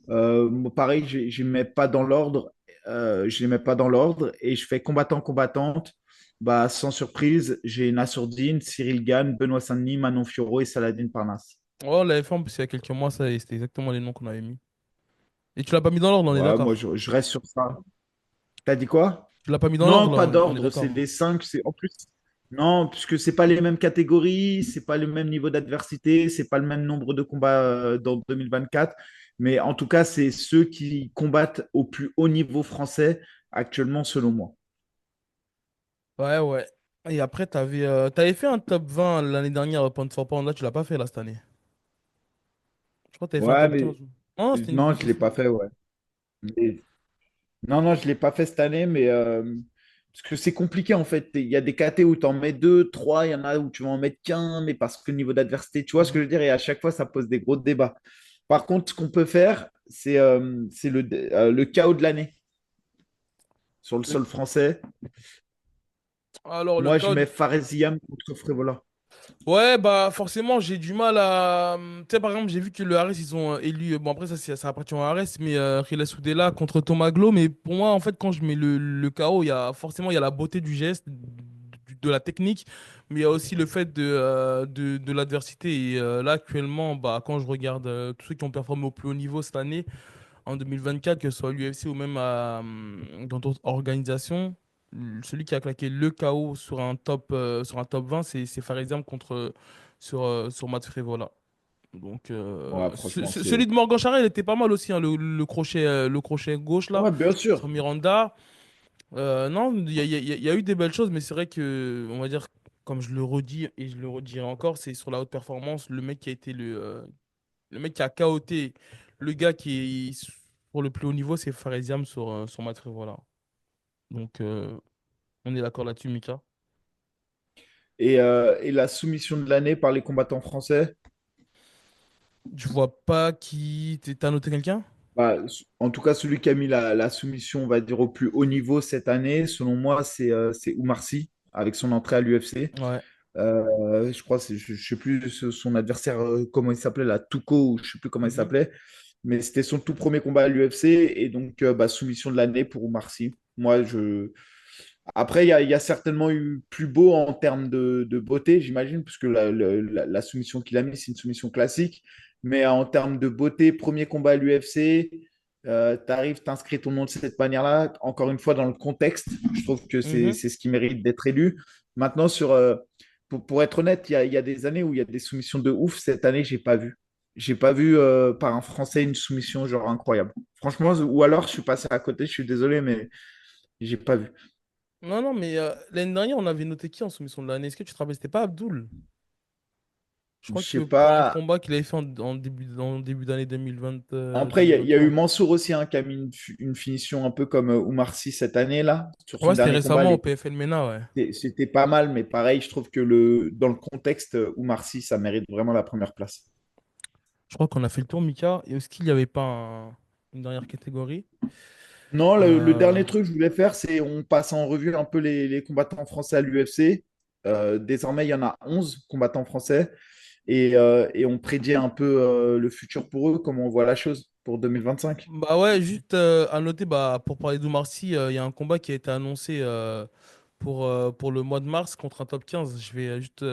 Moi, pareil, je ne mets pas dans l'ordre. Je les mets pas dans l'ordre et je fais combattant, combattante. Bah, sans surprise, j'ai Nassourdine, Cyril Gann, Benoît Saint-Denis, Manon Fiorot et Saladin Parnasse. Ouais, on l'avait fait en plus il y a quelques mois, ça, et c'était exactement les noms qu'on avait mis. Et tu l'as pas mis dans l'ordre, on est Ouais, moi, d'accord. je reste sur ça. T'as dit quoi? Tu l'as pas mis dans l'ordre, Non, là, pas on est d'ordre. C'est d'accord. les cinq. C'est en plus. Non, puisque c'est pas les mêmes catégories, c'est pas le même niveau d'adversité, c'est pas le même nombre de combats dans 2024. Mais en tout cas, c'est ceux qui combattent au plus haut niveau français actuellement, selon moi. Ouais, ouais. Et après, t'avais fait un top 20 l'année dernière, pound for pound. Là, tu l'as pas fait là cette année. Je crois que t'avais fait un Ouais, top mais 15. Non, c'était une non, je grosse l'ai pas fois. fait, ouais. Non, non, je ne l'ai pas fait cette année, mais parce que c'est compliqué en fait. Il y a des KT où tu en mets deux, trois, il y en a où tu vas en mettre qu'un, mais parce que le niveau d'adversité, tu vois ce que Mhm. je veux dire, et à chaque fois, ça pose des gros débats. Par contre, ce qu'on peut faire, c'est le chaos de l'année sur le Le- sol français. Alors, le Moi, je code. mets Faresiam contre Frévola. Ouais, bah forcément, j'ai du mal à. Tu sais, par exemple, j'ai vu que le Ares, ils ont élu. Bon, après, ça appartient au Ares, mais Riles Soudela contre Thomas Glo. Mais pour moi, en fait, quand je mets le KO, forcément, il y a la beauté du geste, de la technique, mais il y a aussi le fait de l'adversité. Et là, actuellement, bah, quand je regarde tous ceux qui ont performé au plus haut niveau cette année, en 2024, que ce soit à l'UFC ou même dans d'autres organisations, celui qui a claqué le KO sur un top 20, c'est Farizam sur Matt Frevola. Donc, Ouais, franchement, celui c'est. de Morgan Charret, il était pas mal aussi, hein, le crochet gauche là, Ouais, bien sur sûr. Miranda. Non, il y a eu des belles choses, mais c'est vrai que, on va dire, comme je le redis et je le redirai encore, c'est sur la haute performance, le mec qui a KOté le gars qui est pour le plus haut niveau, c'est Faresiam sur Matt voilà. Donc, on est d'accord là-dessus, Mika. Et la soumission de l'année par les combattants français. Je vois pas qui. T'as noté quelqu'un? Bah, en tout cas, celui qui a mis la soumission, on va dire, au plus haut niveau cette année, selon moi, c'est Oumar Sy, avec son entrée à l'UFC. Ouais. Je crois, je ne sais plus son adversaire, comment il s'appelait, la Tuco, ou je ne sais plus comment il Mhm. s'appelait, mais c'était son tout premier combat à l'UFC, et donc bah, soumission de l'année pour Oumar Sy. Moi, Après, il y a certainement eu plus beau en termes de beauté, j'imagine, puisque la soumission qu'il a mise, c'est une soumission classique. Mais en termes de beauté, premier combat à l'UFC, tu arrives, t'inscris ton nom de cette manière-là. Encore une fois, dans le contexte, je trouve que c'est Mhm. c'est ce qui mérite d'être élu. Maintenant, pour être honnête, il y a des années où il y a des soumissions de ouf. Cette année, j'ai pas vu. J'ai pas vu par un Français une soumission genre incroyable. Franchement, ou alors je suis passé à côté, je suis désolé, mais j'ai pas vu. Non, non, mais l'année dernière, on avait noté qui en soumission de l'année? Est-ce que tu te rappelles? C'était pas Abdul. Je Je crois sais que pour un pas. combat qu'il avait fait en début d'année 2020, Après, il y a eu 2023. Mansour aussi hein, qui a mis une finition un peu comme Oumar Sy cette année là. Sur son Ouais, c'était dernier combat, récemment au PFL MENA, ouais. c'était pas mal, mais pareil, je trouve que dans le contexte, Oumar Sy, ça mérite vraiment la première place. Je crois qu'on a fait le tour, Mika. Et est-ce qu'il n'y avait pas une dernière catégorie? Non, le Euh, dernier truc que je voulais faire, c'est on passe en revue un peu les combattants français à l'UFC. Désormais, il y en a 11 combattants français et on prédit un peu le futur pour eux, comment on voit la chose pour 2025. Bah ouais, juste à noter, bah, pour parler d'Oumar Sy, il y a un combat qui a été annoncé pour le mois de mars contre un top 15. Je vais juste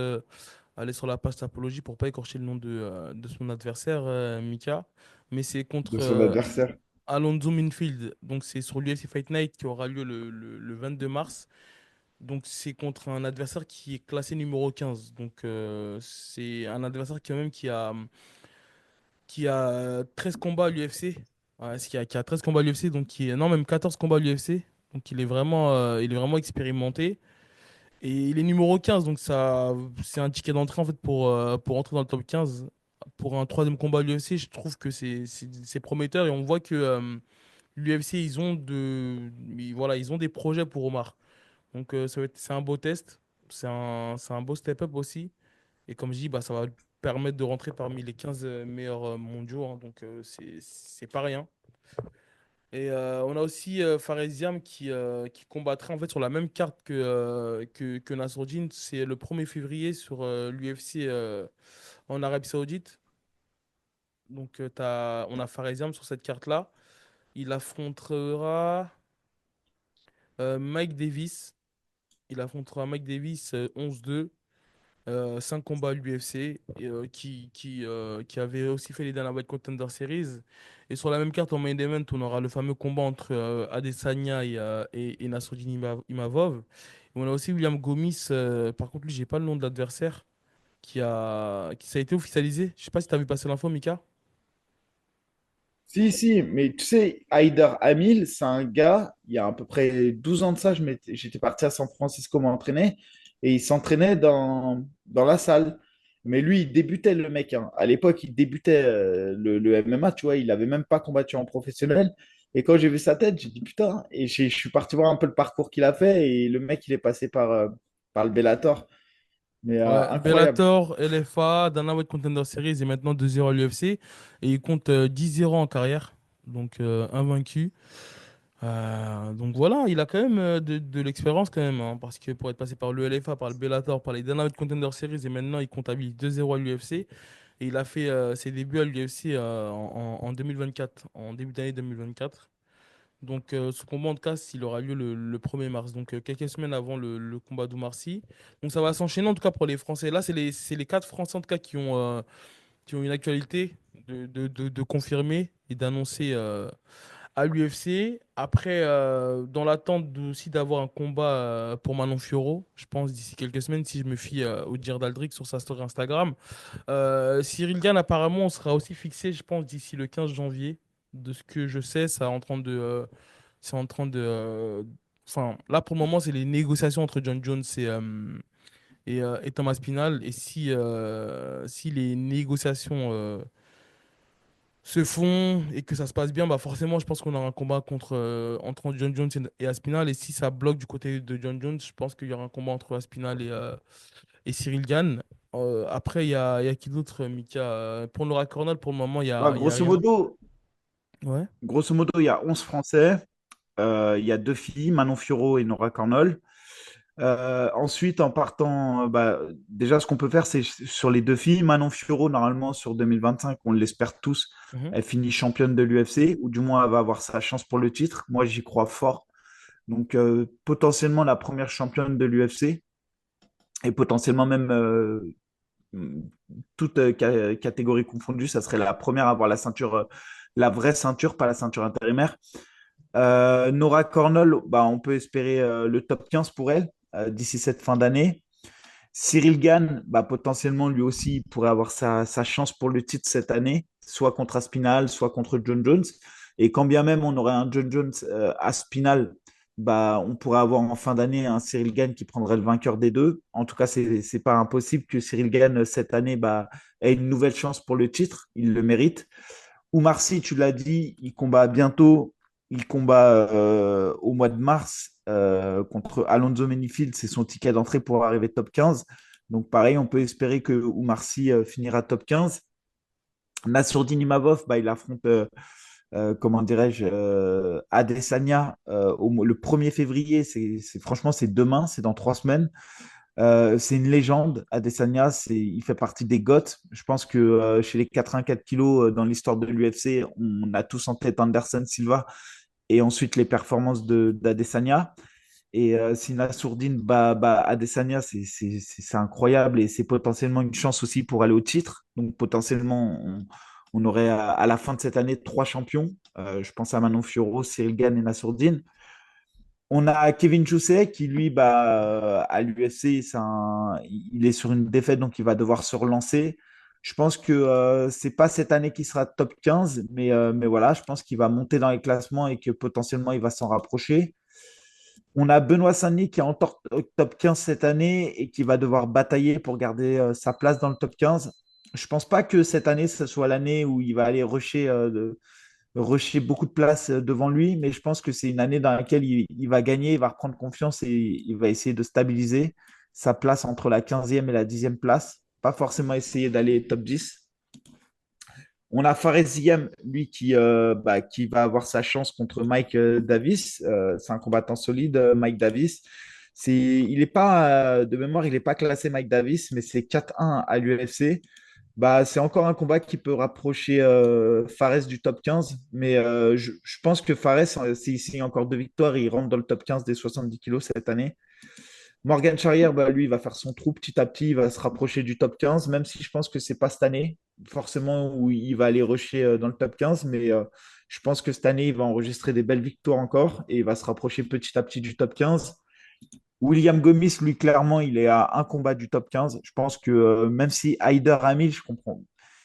aller sur la page Tapologie pour pas écorcher le nom de son adversaire, Mika. Mais c'est De contre son adversaire. Alonso Minfield. Donc c'est sur l'UFC Fight Night qui aura lieu le 22 mars. Donc c'est contre un adversaire qui est classé numéro 15. Donc c'est un adversaire quand même qui a 13 combats à l'UFC. Ouais, qui a 13 combats à l'UFC, donc non, même 14 combats à l'UFC. Donc il est vraiment expérimenté. Et il est numéro 15, donc ça, c'est un ticket d'entrée en fait pour entrer dans le top 15. Pour un troisième combat à l'UFC, je trouve que c'est prometteur et on voit que l'UFC, voilà, ils ont des projets pour Omar. Donc c'est un beau test, c'est un beau step-up aussi. Et comme je dis, bah, ça va lui permettre de rentrer parmi les 15 meilleurs mondiaux, hein. Donc c'est pas rien. Et on a aussi Faresiam qui combattrait en fait sur la même carte que Nassourdine. C'est le 1er février sur l'UFC en Arabie Saoudite. Donc on a Faresiam sur cette carte-là. Il affrontera Mike Davis. Il affrontera Mike Davis 11-2. 5 combats à l'UFC, qui avait aussi fait les Dana White Contender Series. Et sur la même carte, en main event, on aura le fameux combat entre Adesanya et Nassourdine Imavov. Et on a aussi William Gomis, par contre, lui, j'ai pas le nom de l'adversaire, qui ça a été officialisé. Je sais pas si tu as vu passer l'info, Mika. Si, si, mais tu sais, Haider Hamil, c'est un gars, il y a à peu près 12 ans de ça, j'étais parti à San Francisco m'entraîner et il s'entraînait dans la salle. Mais lui, il débutait le mec, hein. À l'époque, il débutait le MMA, tu vois, il n'avait même pas combattu en professionnel. Et quand j'ai vu sa tête, j'ai dit putain, et je suis parti voir un peu le parcours qu'il a fait et le mec, il est passé par le Bellator. Mais Ouais, incroyable. Bellator, LFA, Dana White Contender Series et maintenant 2-0 à l'UFC. Et il compte 10-0 en carrière, donc invaincu. Donc voilà, il a quand même de l'expérience quand même, hein, parce que pour être passé par le LFA, par le Bellator, par les Dana White Contender Series et maintenant il comptabilise 2-0 à l'UFC. Et il a fait ses débuts à l'UFC en 2024, en début d'année 2024. Donc ce combat en tout cas, il aura lieu le 1er mars, donc quelques semaines avant le combat d'Oumar Sy. Donc ça va s'enchaîner en tout cas pour les Français. Là, c'est les quatre Français en tout cas qui ont une actualité de confirmer et d'annoncer à l'UFC. Après, dans l'attente aussi d'avoir un combat pour Manon Fiorot, je pense d'ici quelques semaines, si je me fie au dire d'Aldric sur sa story Instagram. Cyril Gane, apparemment, on sera aussi fixé, je pense, d'ici le 15 janvier. De ce que je sais, ça en train de, c'est en train de. Enfin, là, pour le moment, c'est les négociations entre John Jones et Thomas Pinal. Et si les négociations se font et que ça se passe bien, bah forcément, je pense qu'on aura un combat entre John Jones et Aspinall. Et si ça bloque du côté de John Jones, je pense qu'il y aura un combat entre Aspinall et Cyril Gane. Après, il y a qui d'autre, Mika? Pour Laura Cornell, pour le moment, Bah, il y a rien. Ouais. grosso modo, il y a 11 Français. Il y a deux filles, Manon Fiorot et Nora Cornol. Ensuite, en partant, déjà, ce qu'on peut faire, c'est sur les deux filles. Manon Fiorot, normalement, sur 2025, on l'espère tous, Mhm. elle finit championne de l'UFC, ou du moins, elle va avoir sa chance pour le titre. Moi, j'y crois fort. Donc, potentiellement la première championne de l'UFC, et potentiellement même toute catégorie confondue, ça serait la première à avoir la ceinture, la vraie ceinture, pas la ceinture intérimaire. Nora Cornol, bah, on peut espérer le top 15 pour elle d'ici cette fin d'année. Cyril Gann, bah, potentiellement lui aussi il pourrait avoir sa chance pour le titre cette année, soit contre Aspinal, soit contre John Jones. Et quand bien même on aurait un John Jones Aspinal, bah, on pourrait avoir en fin d'année un Cyril Gann qui prendrait le vainqueur des deux. En tout cas, c'est pas impossible que Cyril Gann cette année bah, ait une nouvelle chance pour le titre. Il le mérite. Oumar Sy, tu l'as dit, il combat bientôt. Il combat au mois de mars contre Alonso Menifield. C'est son ticket d'entrée pour arriver top 15. Donc, pareil, on peut espérer que Oumar Sy finira top 15. Nassourdine Imavov, bah, il affronte, comment dirais-je, Adesanya le 1er février. Franchement, c'est demain, c'est dans 3 semaines. C'est une légende, Adesanya, il fait partie des GOAT. Je pense que chez les 84 kilos dans l'histoire de l'UFC, on a tous en tête Anderson Silva et ensuite les performances d'Adesanya. Et si Nassourdine bat Adesanya, c'est incroyable et c'est potentiellement une chance aussi pour aller au titre. Donc potentiellement, on aurait à la fin de cette année 3 champions. Je pense à Manon Fiorot, Cyril Gane et Nassourdine. On a Kevin Jousset qui, lui, à l'UFC, il est sur une défaite, donc il va devoir se relancer. Je pense que c'est pas cette année qu'il sera top 15, mais voilà, je pense qu'il va monter dans les classements et que potentiellement il va s'en rapprocher. On a Benoît Saint-Denis qui est en top 15 cette année et qui va devoir batailler pour garder sa place dans le top 15. Je pense pas que cette année, ce soit l'année où il va aller rusher beaucoup de places devant lui, mais je pense que c'est une année dans laquelle il va gagner, il va reprendre confiance et il va essayer de stabiliser sa place entre la 15e et la 10e place. Pas forcément essayer d'aller top 10. On a Fares Ziam, lui, qui va avoir sa chance contre Mike Davis. C'est un combattant solide, Mike Davis. Il n'est pas, de mémoire, il n'est pas classé Mike Davis, mais c'est 4-1 à l'UFC. C'est encore un combat qui peut rapprocher Fares du top 15, mais je pense que Fares, s'il signe encore deux victoires, il rentre dans le top 15 des 70 kilos cette année. Morgan Charrière, lui, il va faire son trou petit à petit, il va se rapprocher du top 15, même si je pense que c'est pas cette année, forcément, où il va aller rusher dans le top 15, mais je pense que cette année, il va enregistrer des belles victoires encore et il va se rapprocher petit à petit du top 15. William Gomis, lui, clairement, il est à un combat du top 15. Je pense que même si Haider Hamil, je comprends,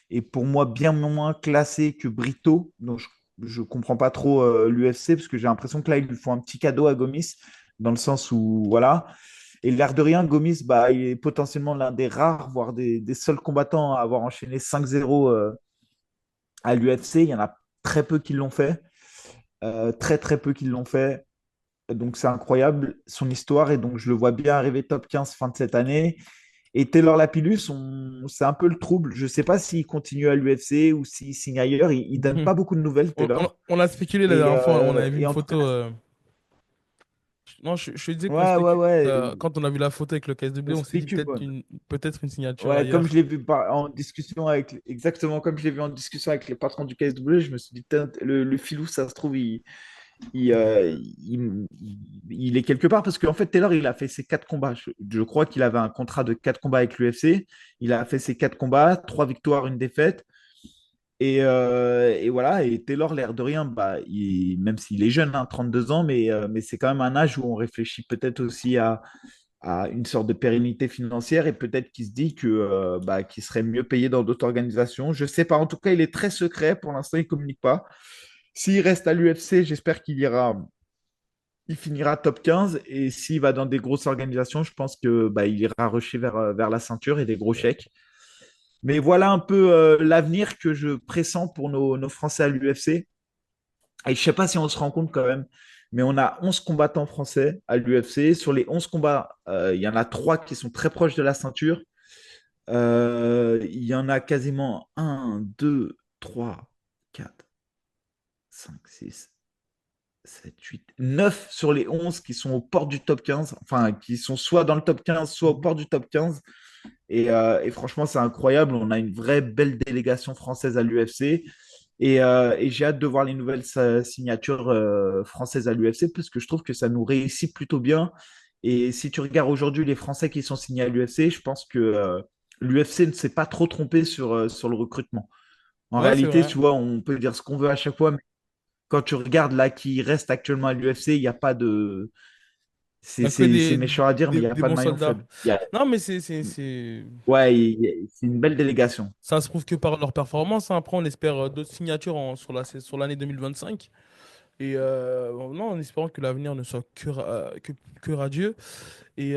est pour moi bien moins classé que Brito, donc je ne comprends pas trop l'UFC, parce que j'ai l'impression que là, ils lui font un petit cadeau à Gomis, dans le sens où, voilà. Et l'air de rien, Gomis, il est potentiellement l'un des rares, voire des seuls combattants à avoir enchaîné 5-0 à l'UFC. Il y en a très peu qui l'ont fait. Très, très peu qui l'ont fait. Donc, c'est incroyable son histoire. Et donc, je le vois bien arriver top 15 fin de cette année. Et Taylor Lapillus, c'est un peu le trouble. Je ne sais pas s'il continue à l'UFC ou s'il signe ailleurs. Il ne donne pas beaucoup de nouvelles, Taylor. On a spéculé la Et, dernière fois, on euh, avait vu et une en tout photo. cas, Non, je disais qu'on ouais, ouais, spéculait. ouais. Quand on a vu la photo avec le KSW, On on s'est dit spécule. peut-être une signature Ouais, comme je ailleurs. l'ai vu en discussion avec, exactement comme je l'ai vu en discussion avec les patrons du KSW, je me suis dit, putain, le filou, ça se trouve, il, euh, il- il est quelque part parce qu'en fait, Taylor, il a fait ses quatre combats. Je crois qu'il avait un contrat de quatre combats avec l'UFC. Il a fait ses quatre combats, trois victoires, une défaite. Et voilà, et Taylor, l'air de rien, même s'il est jeune, hein, 32 ans, mais c'est quand même un âge où on réfléchit peut-être aussi à une sorte de pérennité financière et peut-être qu'il se dit qu'il serait mieux payé dans d'autres organisations. Je ne sais pas. En tout cas, il est très secret. Pour l'instant, il ne communique pas. S'il reste à l'UFC, j'espère il finira top 15. Et s'il va dans des grosses organisations, je pense que il ira rusher vers la ceinture et des gros chèques. Mais voilà un peu l'avenir que je pressens pour nos Français à l'UFC. Et je ne sais pas si on se rend compte quand même, mais on a 11 combattants français à l'UFC. Sur les 11 combats, il y en a 3 qui sont très proches de la ceinture. Il y en a quasiment un, 2, 3, 4, 5, 6, 7, 8, 9 sur les 11 qui sont aux portes du top 15, enfin qui sont soit dans le top 15, soit aux portes du top 15. Et franchement, c'est incroyable. On a une vraie belle délégation française à l'UFC. Et j'ai hâte de voir les nouvelles signatures françaises à l'UFC parce que je trouve que ça nous réussit plutôt bien. Et si tu regardes aujourd'hui les Français qui sont signés à l'UFC, je pense que l'UFC ne s'est pas trop trompé sur le recrutement. En Ouais, c'est réalité, vrai. tu vois, on peut dire ce qu'on veut à chaque fois, mais quand tu regardes là qui reste actuellement à l'UFC, il n'y a pas de. Il n'y a que C'est méchant à dire, mais il n'y a des pas de bons maillon soldats. faible. Non, mais Ouais, c'est une belle délégation. ça se prouve que par leur performance, hein. Après, on espère d'autres signatures sur l'année 2025. Et non, en espérant que l'avenir ne soit que radieux. Et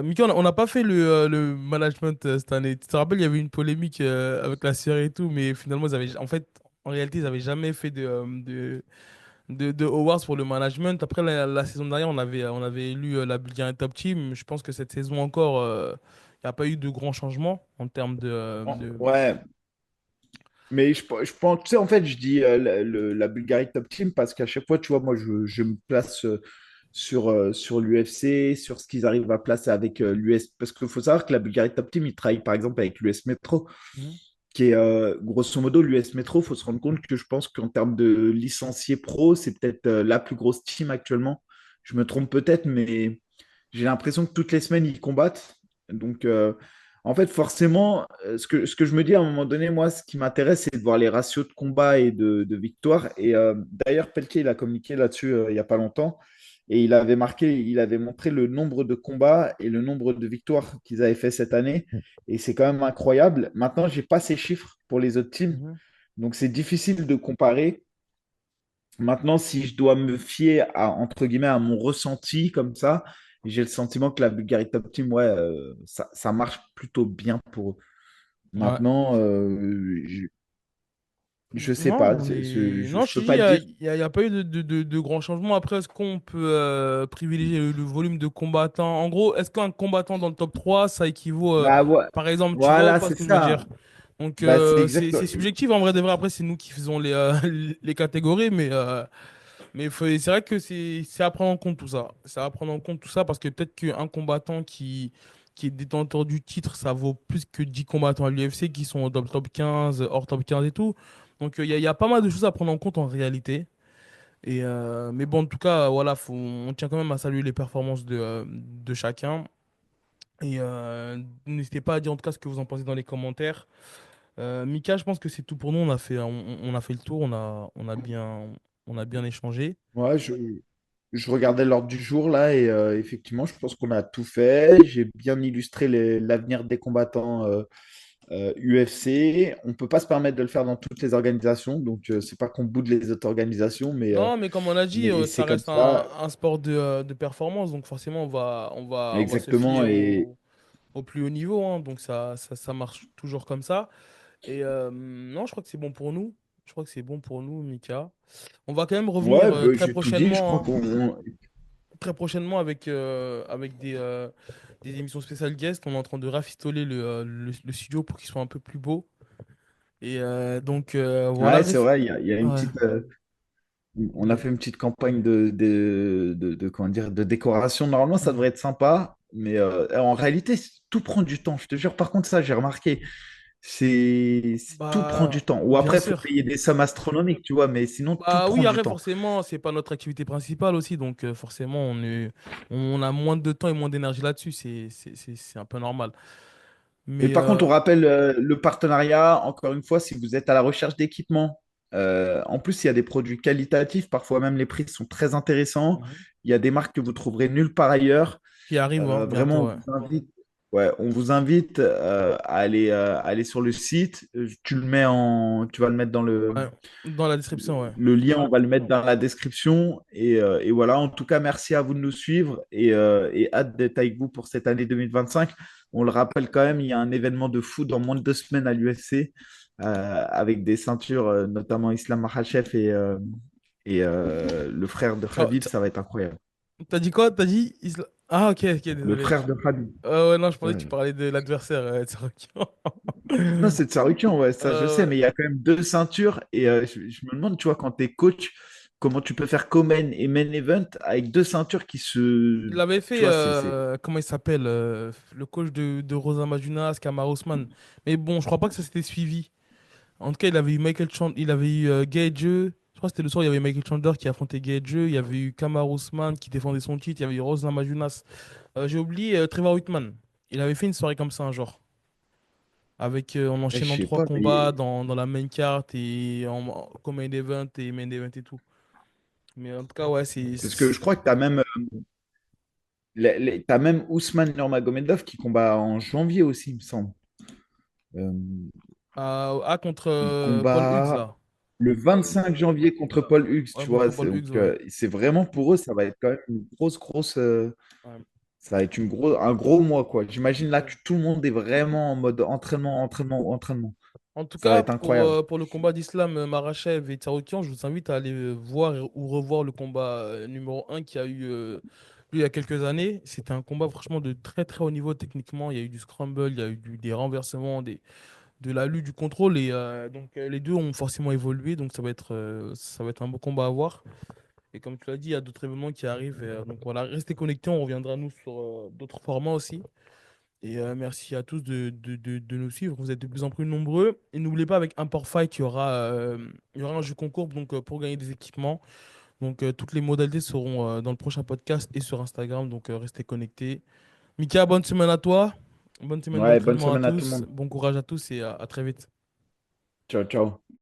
Mika, on n'a pas fait le management cette année. Tu te rappelles, il y avait une polémique avec la série et tout, mais finalement, en fait, en réalité, ils n'avaient jamais fait de awards pour le management. Après, la saison dernière, on avait élu la Bulgarian Top Team. Je pense que cette saison encore, il n'y a pas eu de grands changements en termes Ouais, mais je pense, tu sais, en fait, je dis la Bulgarie Top Team parce qu'à chaque fois, tu vois, moi, je me place sur l'UFC, sur ce qu'ils arrivent à placer avec l'US. Parce qu'il faut savoir que la Bulgarie Top Team, ils travaillent par exemple avec l'US Metro, Mhm. qui est grosso modo l'US Metro. Il faut se rendre compte que je pense qu'en termes de licenciés pro, c'est peut-être la plus grosse team actuellement. Je me trompe peut-être, mais j'ai l'impression que toutes les semaines, ils combattent. Donc, en fait, forcément, ce que je me dis à un moment donné, moi, ce qui m'intéresse, c'est de voir les ratios de combat et de victoire. Et d'ailleurs, Pelletier, il a communiqué là-dessus il n'y a pas longtemps. et il avait montré le nombre de combats et le nombre de victoires qu'ils avaient fait cette année. Et c'est quand même incroyable. Maintenant, j'ai pas ces chiffres pour les autres teams, Mhm. donc c'est difficile de comparer. Maintenant, si je dois me fier à, entre guillemets, à mon ressenti comme ça, j'ai le sentiment que la Bulgarie Top Team, ouais, ça marche plutôt bien pour eux. Ouais. Maintenant, je sais Non, pas, non, je je te peux dis, pas te dire. y a pas eu de grands changements. Après, est-ce qu'on peut privilégier le volume de combattants? En gros, est-ce qu'un combattant dans le top 3 ça équivaut, Bah, par exemple, tu vois ou voilà, pas ce c'est que je veux ça. dire? Donc, Bah, c'est c'est exact. subjectif en vrai de vrai. Après, c'est nous qui faisons les catégories, mais c'est vrai que c'est à prendre en compte tout ça. C'est à prendre en compte tout ça parce que peut-être qu'un combattant qui est détenteur du titre, ça vaut plus que 10 combattants à l'UFC qui sont dans le top 15, hors top 15 et tout. Donc il y a pas mal de choses à prendre en compte en réalité. Mais bon, en tout cas, voilà, on tient quand même à saluer les performances de chacun. N'hésitez pas à dire en tout cas ce que vous en pensez dans les commentaires. Mika, je pense que c'est tout pour nous. On a fait le tour, on a bien échangé. Ouais, je regardais l'ordre du jour là et effectivement, je pense qu'on a tout fait. J'ai bien illustré l'avenir des combattants UFC. On peut pas se permettre de le faire dans toutes les organisations, donc c'est pas qu'on boude les autres organisations, Non, mais comme on a dit, mais ça c'est comme reste ça un sport de performance, donc forcément, on va se fier exactement. Et au plus haut niveau, hein, donc ça marche toujours comme ça. Non, je crois que c'est bon pour nous. Je crois que c'est bon pour nous, Mika. On va quand même revenir ouais, bah, j'ai tout dit. Je crois prochainement, hein, qu'on très prochainement avec des émissions spéciales guests. On est en train de rafistoler le studio pour qu'il soit un peu plus beau. Voilà. ouais, c'est vrai. Il y a une Ouais. petite on a fait une petite campagne comment dire, de décoration. Normalement, ça Mhm. devrait être sympa, mais en réalité, tout prend du temps. Je te jure, par contre, ça, j'ai remarqué. Tout prend du Bah, temps. Ou bien après, il faut sûr. payer des sommes astronomiques, tu vois, mais sinon, tout Bah prend oui, du après, temps. forcément, c'est pas notre activité principale aussi, donc forcément, on a moins de temps et moins d'énergie là-dessus, c'est un peu normal. Mais Mais par contre, on rappelle le partenariat, encore une fois, si vous êtes à la recherche d'équipements, en plus, il y a des produits qualitatifs, parfois même les prix sont très intéressants. Mhm. Il y a des marques que vous trouverez nulle part ailleurs. Qui arrive hein, Vraiment, bientôt, on ouais. vous invite, ouais, on vous invite à aller sur le site. Tu vas le mettre dans Ouais. Dans la description, ouais. le lien, on va le mettre dans la description. Et voilà, en tout cas, merci à vous de nous suivre et hâte d'être avec vous pour cette année 2025. On le rappelle quand même, il y a un événement de fou dans moins de 2 semaines à l'UFC avec des ceintures, notamment Islam Makhachev et le frère de Oh, Khabib. Ça va être incroyable. t'as dit quoi? T'as dit Ah, ok, ok, Le désolé. frère de Khabib. Ouais, non, je pensais que tu Ouais. parlais de l'adversaire, Tsarukyan. Non, c'est de Sarukian, ouais, ça je sais, Euh, mais il y a quand même 2 ceintures et je me demande, tu vois, quand tu es coach, comment tu peux faire co-main et main event avec 2 ceintures qui se. il avait Tu fait, vois, comment il s'appelle, le coach de Rosa Majunas, Kamar Ousmane. Mais bon, je crois pas que ça s'était suivi. En tout cas, il avait eu il avait eu Gaethje. Je crois que c'était le soir, il y avait Michael Chandler qui affrontait Gaethje. Il y avait eu Kamar Ousmane qui défendait son titre. Il y avait eu Rosa Majunas. J'ai oublié Trevor Whitman. Il avait fait une soirée comme ça un jour. En je enchaînant sais trois pas, combats dans la main card et comme main event et tout. Mais en tout cas, ouais, parce que je crois que tu as même, t'as même Ousmane Nurmagomedov qui combat en janvier aussi, il me semble. Euh, contre il Paul Hughes, combat là. le 25 janvier contre Paul Hughes, Ouais, tu vois. contre Paul Hughes, Donc, ouais. c'est vraiment pour eux, ça va être quand même une grosse. Ouais. Ça va être un gros mois, quoi. J'imagine là que tout le monde est vraiment en mode entraînement. En tout Ça va cas, être incroyable. pour le combat d'Islam Makhachev et Tsarukyan, je vous invite à aller voir ou revoir le combat numéro un qui a eu lieu il y a quelques années. C'était un combat franchement de très très haut niveau techniquement. Il y a eu du scramble, il y a eu des renversements, de la lutte, du contrôle. Les deux ont forcément évolué. Donc ça va être un beau combat à voir. Et comme tu l'as dit, il y a d'autres événements qui arrivent. Donc voilà, restez connectés. On reviendra nous sur d'autres formats aussi. Merci à tous de nous suivre. Vous êtes de plus en plus nombreux. Et n'oubliez pas, avec Import Fight, il y aura un jeu concours pour gagner des équipements. Donc, toutes les modalités seront dans le prochain podcast et sur Instagram. Donc, restez connectés. Mika, bonne semaine à toi. Bonne semaine Ouais, bonne d'entraînement à semaine à tout le tous. monde. Bon courage à tous et à très vite. Ciao, ciao.